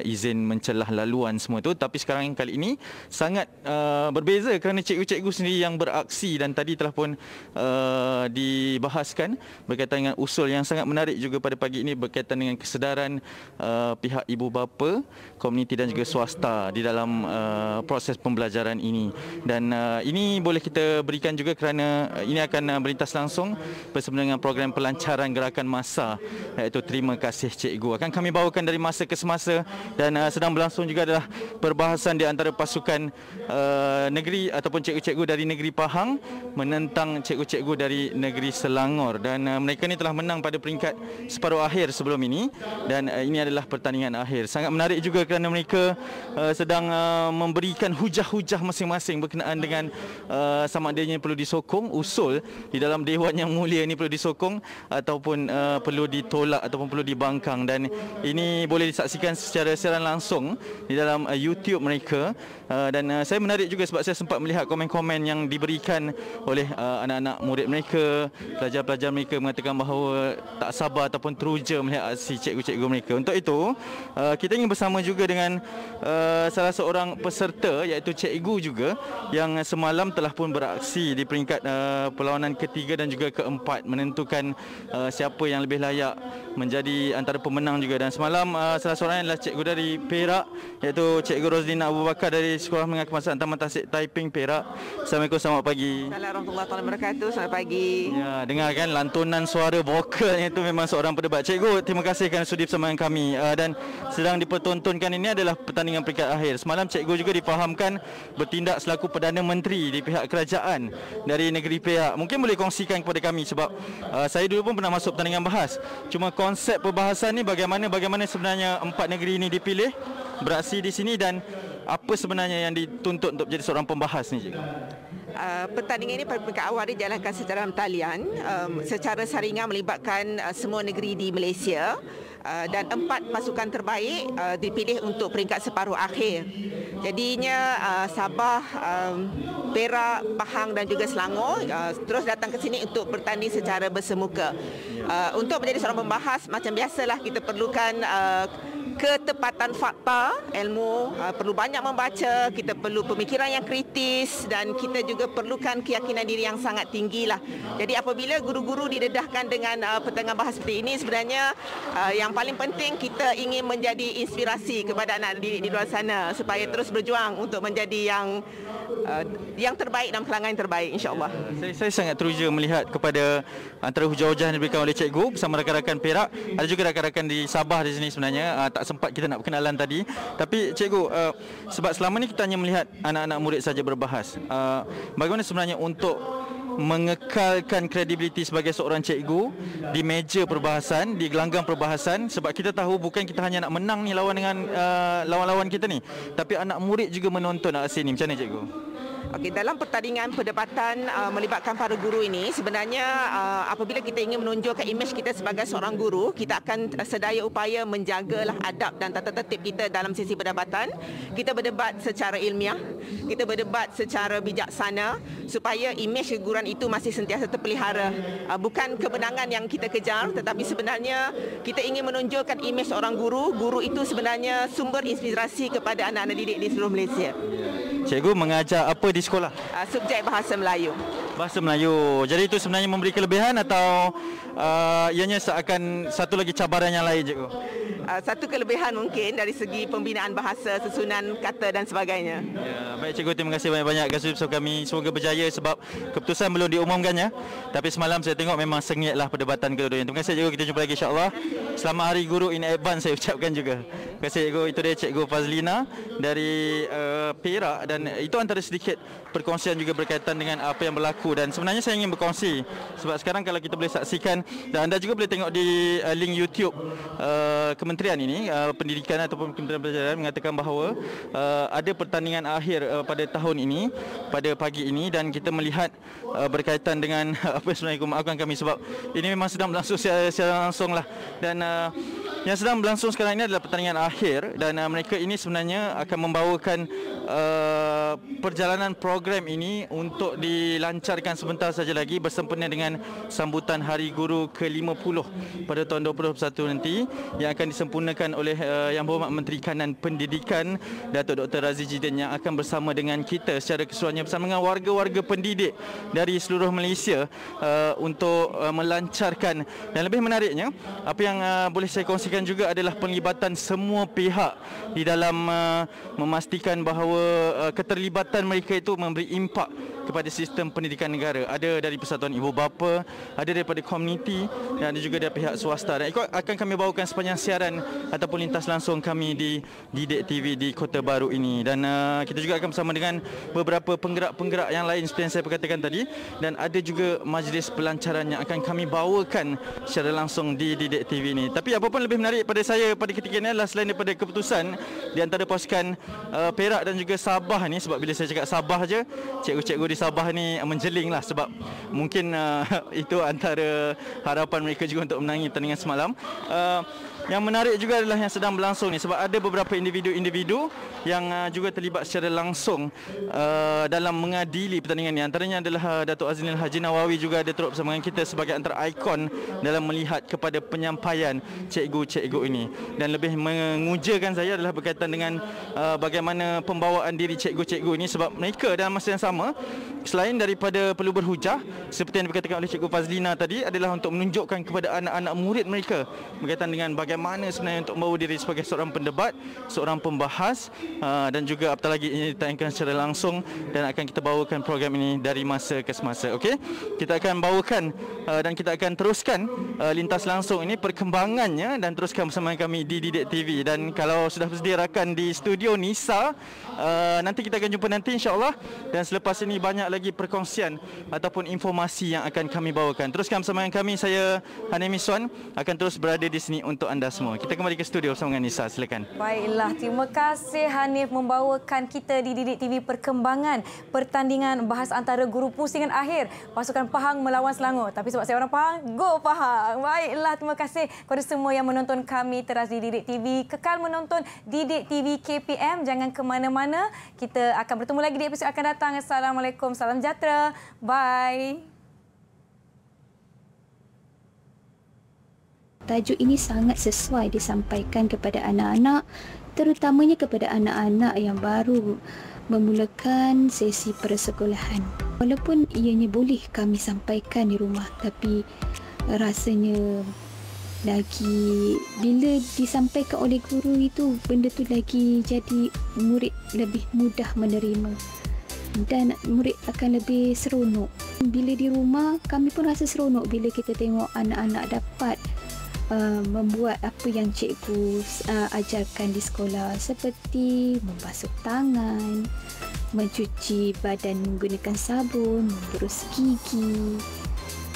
izin mencelah laluan semua itu. Tapi sekarang kali ini sangat berbeza kerana cikgu-cikgu sendiri yang beraksi, dan tadi telah pun dibahaskan berkaitan dengan usul yang sangat menarik juga pada pagi ini berkaitan dengan kesedaran pihak ibu bapa, komuniti dan juga swasta di dalam proses pembelajaran ini. Dan ini boleh kita berikan juga kerana ini akan berlintas langsung bersama dengan program pelancaran gerakan massa, iaitu Terima Kasih Cikgu. Akan kami bawakan dari masa ke semasa, dan sedang berlangsung juga adalah perbahasan di antara pasukan negeri ataupun cikgu-cikgu dari negeri Pahang menentang cikgu-cikgu dari negeri Selangor, dan mereka ni telah menang pada peringkat separuh akhir sebelum ini, dan ini adalah pertandingan akhir. Sangat menarik juga kerana mereka sedang memberikan hujah-hujah masing-masing berkenaan dengan sama adanya perlu disokong usul di dalam Dewan Yang Mulia ini, perlu disokong ataupun perlu ditolak ataupun perlu dibangkang. Dan ini boleh disaksikan secara siaran langsung di dalam YouTube mereka. Dan saya menarik juga sebab saya sempat melihat komen-komen yang diberikan oleh anak-anak murid mereka, pelajar-pelajar mereka mengatakan bahawa tak sabar ataupun teruja melihat aksi cikgu-cikgu mereka. Untuk itu, kita ingin bersama juga dengan salah seorang peserta, iaitu cikgu juga yang semalam telah pun beraksi di peringkat perlawanan ketiga dan juga juga keempat, menentukan siapa yang lebih layak menjadi antara pemenang juga. Dan semalam salah seorang adalah cikgu dari Perak, iaitu Cikgu Roslina Abu Bakar dari Sekolah Menengah Kemasan Taman Tasik Taiping, Perak. Assalamualaikum, selamat pagi. Assalamualaikum warahmatullahi wabarakatuh. Selamat pagi. Ya, dengar kan lantunan suara vokalnya itu memang seorang pendebat. Cikgu, terima kasih kerana sudi bersama dengan kami. Dan sedang dipertontonkan ini adalah pertandingan peringkat akhir. Semalam cikgu juga difahamkan bertindak selaku Perdana Menteri di pihak kerajaan dari negeri Perak. Mungkin boleh kongsikan kepada kami sebab saya dulu pun pernah masuk pertandingan bahas. Cuma konsep perbahasan ni bagaimana sebenarnya empat negeri ini dipilih beraksi di sini dan apa sebenarnya yang dituntut untuk menjadi seorang pembahas ni, cikgu? Pertandingan ini pada peringkat awal dijalankan secara talian, secara saringan melibatkan semua negeri di Malaysia, dan 4 pasukan terbaik dipilih untuk peringkat separuh akhir. Jadinya Sabah, Perak, Pahang dan juga Selangor terus datang ke sini untuk bertanding secara bersemuka. Untuk menjadi seorang pembahas, macam biasalah kita perlukan ketepatan fakta, ilmu, perlu banyak membaca, kita perlu pemikiran yang kritis dan kita juga perlukan keyakinan diri yang sangat tinggi lah. Jadi apabila guru-guru didedahkan dengan pertandingan bahas seperti ini, sebenarnya yang paling penting kita ingin menjadi inspirasi kepada anak didik di luar sana supaya terus berjuang untuk menjadi yang terbaik dalam kalangan yang terbaik, insya-Allah. Saya sangat teruja melihat kepada antara hujah-hujah yang diberikan oleh cikgu bersama rakan-rakan Perak, ada juga rakan-rakan di Sabah di sini sebenarnya. Tak sempat kita nak perkenalan tadi, tapi cikgu, sebab selama ni kita hanya melihat anak-anak murid saja berbahas. Bagaimana sebenarnya untuk mengekalkan kredibiliti sebagai seorang cikgu di meja perbahasan, di gelanggang perbahasan, sebab kita tahu bukan kita hanya nak menang ni lawan dengan lawan-lawan kita ni, tapi anak murid juga menonton kat sini. Macam mana, cikgu? Okey, dalam pertandingan perdebatan melibatkan para guru ini, sebenarnya apabila kita ingin menonjolkan imej kita sebagai seorang guru, kita akan sedaya upaya menjagalah adab dan tata tertib kita dalam sesi perdebatan. Kita berdebat secara ilmiah, kita berdebat secara bijaksana supaya imej keguruan itu masih sentiasa terpelihara. Bukan kemenangan yang kita kejar, tetapi sebenarnya kita ingin menonjolkan imej seorang guru. Guru itu sebenarnya sumber inspirasi kepada anak-anak didik di seluruh Malaysia. Cikgu mengajar apa di sekolah? Subjek Bahasa Melayu. Bahasa Melayu. Jadi itu sebenarnya memberi kelebihan atau ianya seakan satu lagi cabaran yang lain, cikgu? Satu kelebihan mungkin dari segi pembinaan bahasa, susunan kata dan sebagainya. Ya, baik cikgu, terima kasih banyak-banyak atas bersama kami. Semoga berjaya sebab keputusan belum diumumkannya. Tapi semalam saya tengok memang sengitlah perdebatan kedua-duanya. Terima kasih cikgu, kita jumpa lagi insya-Allah. Selamat Hari Guru in advance saya ucapkan juga. Terima kasih cikgu. Itu dia Cikgu Fazlina dari Perak, dan itu antara sedikit perkongsian juga berkaitan dengan apa yang berlaku. Dan sebenarnya saya ingin berkongsi sebab sekarang kalau kita boleh saksikan dan anda juga boleh tengok di link YouTube kementerian ini, pendidikan ataupun Kementerian Pelajaran mengatakan bahawa ada pertandingan akhir pada tahun ini, pada pagi ini, dan kita melihat berkaitan dengan apa sebenarnya, maafkan kami sebab ini memang sedang berlangsung secara langsung lah. Dan yang sedang berlangsung sekarang ini adalah pertandingan akhir, dan mereka ini sebenarnya akan membawakan perjalanan program ini untuk dilancarkan sebentar saja lagi bersempena dengan sambutan Hari Guru ke-50 pada tahun 2021 nanti, yang akan disempurnakan oleh Yang Berhormat Menteri Kanan Pendidikan Datuk Dr. Razzie Jidin, yang akan bersama dengan kita secara keseluruhannya bersama dengan warga-warga pendidik dari seluruh Malaysia untuk melancarkan. Dan lebih menariknya, apa yang boleh saya kongsikan juga adalah penglibatan semua pihak di dalam memastikan bahawa keterlibatan mereka itu memberi impak kepada sistem pendidikan negara. Ada dari Persatuan Ibu Bapa, ada daripada komuniti, dan ada juga dari pihak swasta. Dan ikut akan kami bawakan sepanjang siaran ataupun lintas langsung kami di Didik TV di Kota Baru ini. Dan kita juga akan bersama dengan beberapa penggerak-penggerak yang lain seperti yang saya perkatakan tadi, dan ada juga majlis pelancaran yang akan kami bawakan secara langsung di Didik TV ini. Tapi apa pun lebih menarik pada saya pada ketika ini adalah selain daripada keputusan di antara pasukan Perak dan juga Sabah ni, sebab bila saya cakap Sabah je, cikgu-cikgu di Sabah ni menjeling lah sebab mungkin itu antara harapan mereka juga untuk menangi pertandingan semalam. Yang menarik juga adalah yang sedang berlangsung ni, sebab ada beberapa individu-individu yang juga terlibat secara langsung dalam mengadili pertandingan ni. Antaranya adalah Datuk Azlinil Haji Nawawi juga ada turut bersama dengan kita sebagai antara ikon dalam melihat kepada penyampaian cikgu-cikgu ini. Dan lebih mengujakan saya adalah berkaitan dengan bagaimana pembawaan diri cikgu-cikgu ini, sebab mereka dalam masa yang sama selain daripada perlu berhujah seperti yang dikatakan oleh Cikgu Fazlina tadi, adalah untuk menunjukkan kepada anak-anak murid mereka berkaitan dengan bagaimana sebenarnya untuk membawa diri sebagai seorang pendebat, seorang pembahas, dan juga apatah lagi ini ditayangkan secara langsung dan akan kita bawakan program ini dari masa ke semasa. Okey, kita akan bawakan dan kita akan teruskan lintas langsung ini perkembangannya dan teruskan bersama kami di Didik TV. Dan kalau sudah bersedia rakan di studio Nisa, nanti kita akan jumpa nanti insya-Allah. Dan selepas ini banyak lagi perkongsian ataupun informasi yang akan kami bawakan. Teruskan bersama dengan kami, saya Hanif Miswan akan terus berada di sini untuk anda semua. Kita kembali ke studio bersama dengan Nisa, silakan. Baiklah, terima kasih Hanif membawakan kita di Didik TV perkembangan pertandingan bahas antara guru pusingan akhir pasukan Pahang melawan Selangor. Tapi sebab saya orang Pahang, go Pahang. Baiklah, terima kasih kepada semua yang menonton kami teras di Didik TV. Kekal menonton Didik TV KPM, jangan ke mana-mana. Kita akan bertemu lagi di episod akan datang. Assalamualaikum, salam sejahtera. Bye. Tajuk ini sangat sesuai disampaikan kepada anak-anak, terutamanya kepada anak-anak yang baru memulakan sesi persekolahan. Walaupun ianya boleh kami sampaikan di rumah, tapi rasanya lagi bila disampaikan oleh guru itu, benda tu lagi jadi murid lebih mudah menerima dan murid akan lebih seronok. Bila di rumah, kami pun rasa seronok bila kita tengok anak-anak dapat membuat apa yang cikgu ajarkan di sekolah, seperti membasuh tangan, mencuci badan menggunakan sabun, memberus gigi,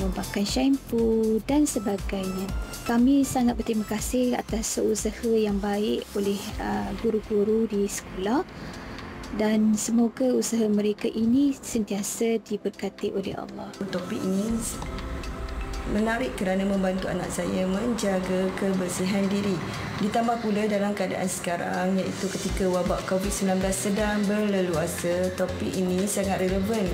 memakai shampoo dan sebagainya. Kami sangat berterima kasih atas usaha yang baik oleh guru-guru di sekolah dan semoga usaha mereka ini sentiasa diberkati oleh Allah. Topik ini menarik kerana membantu anak saya menjaga kebersihan diri. Ditambah pula dalam keadaan sekarang, iaitu ketika wabak COVID-19 sedang berleluasa, topik ini sangat relevan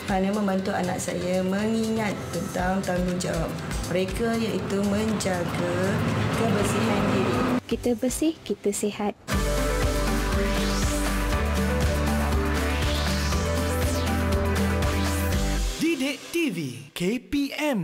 kerana membantu anak saya mengingat tentang tanggungjawab mereka, iaitu menjaga kebersihan diri. Kita bersih, kita sihat. Didik TV KPM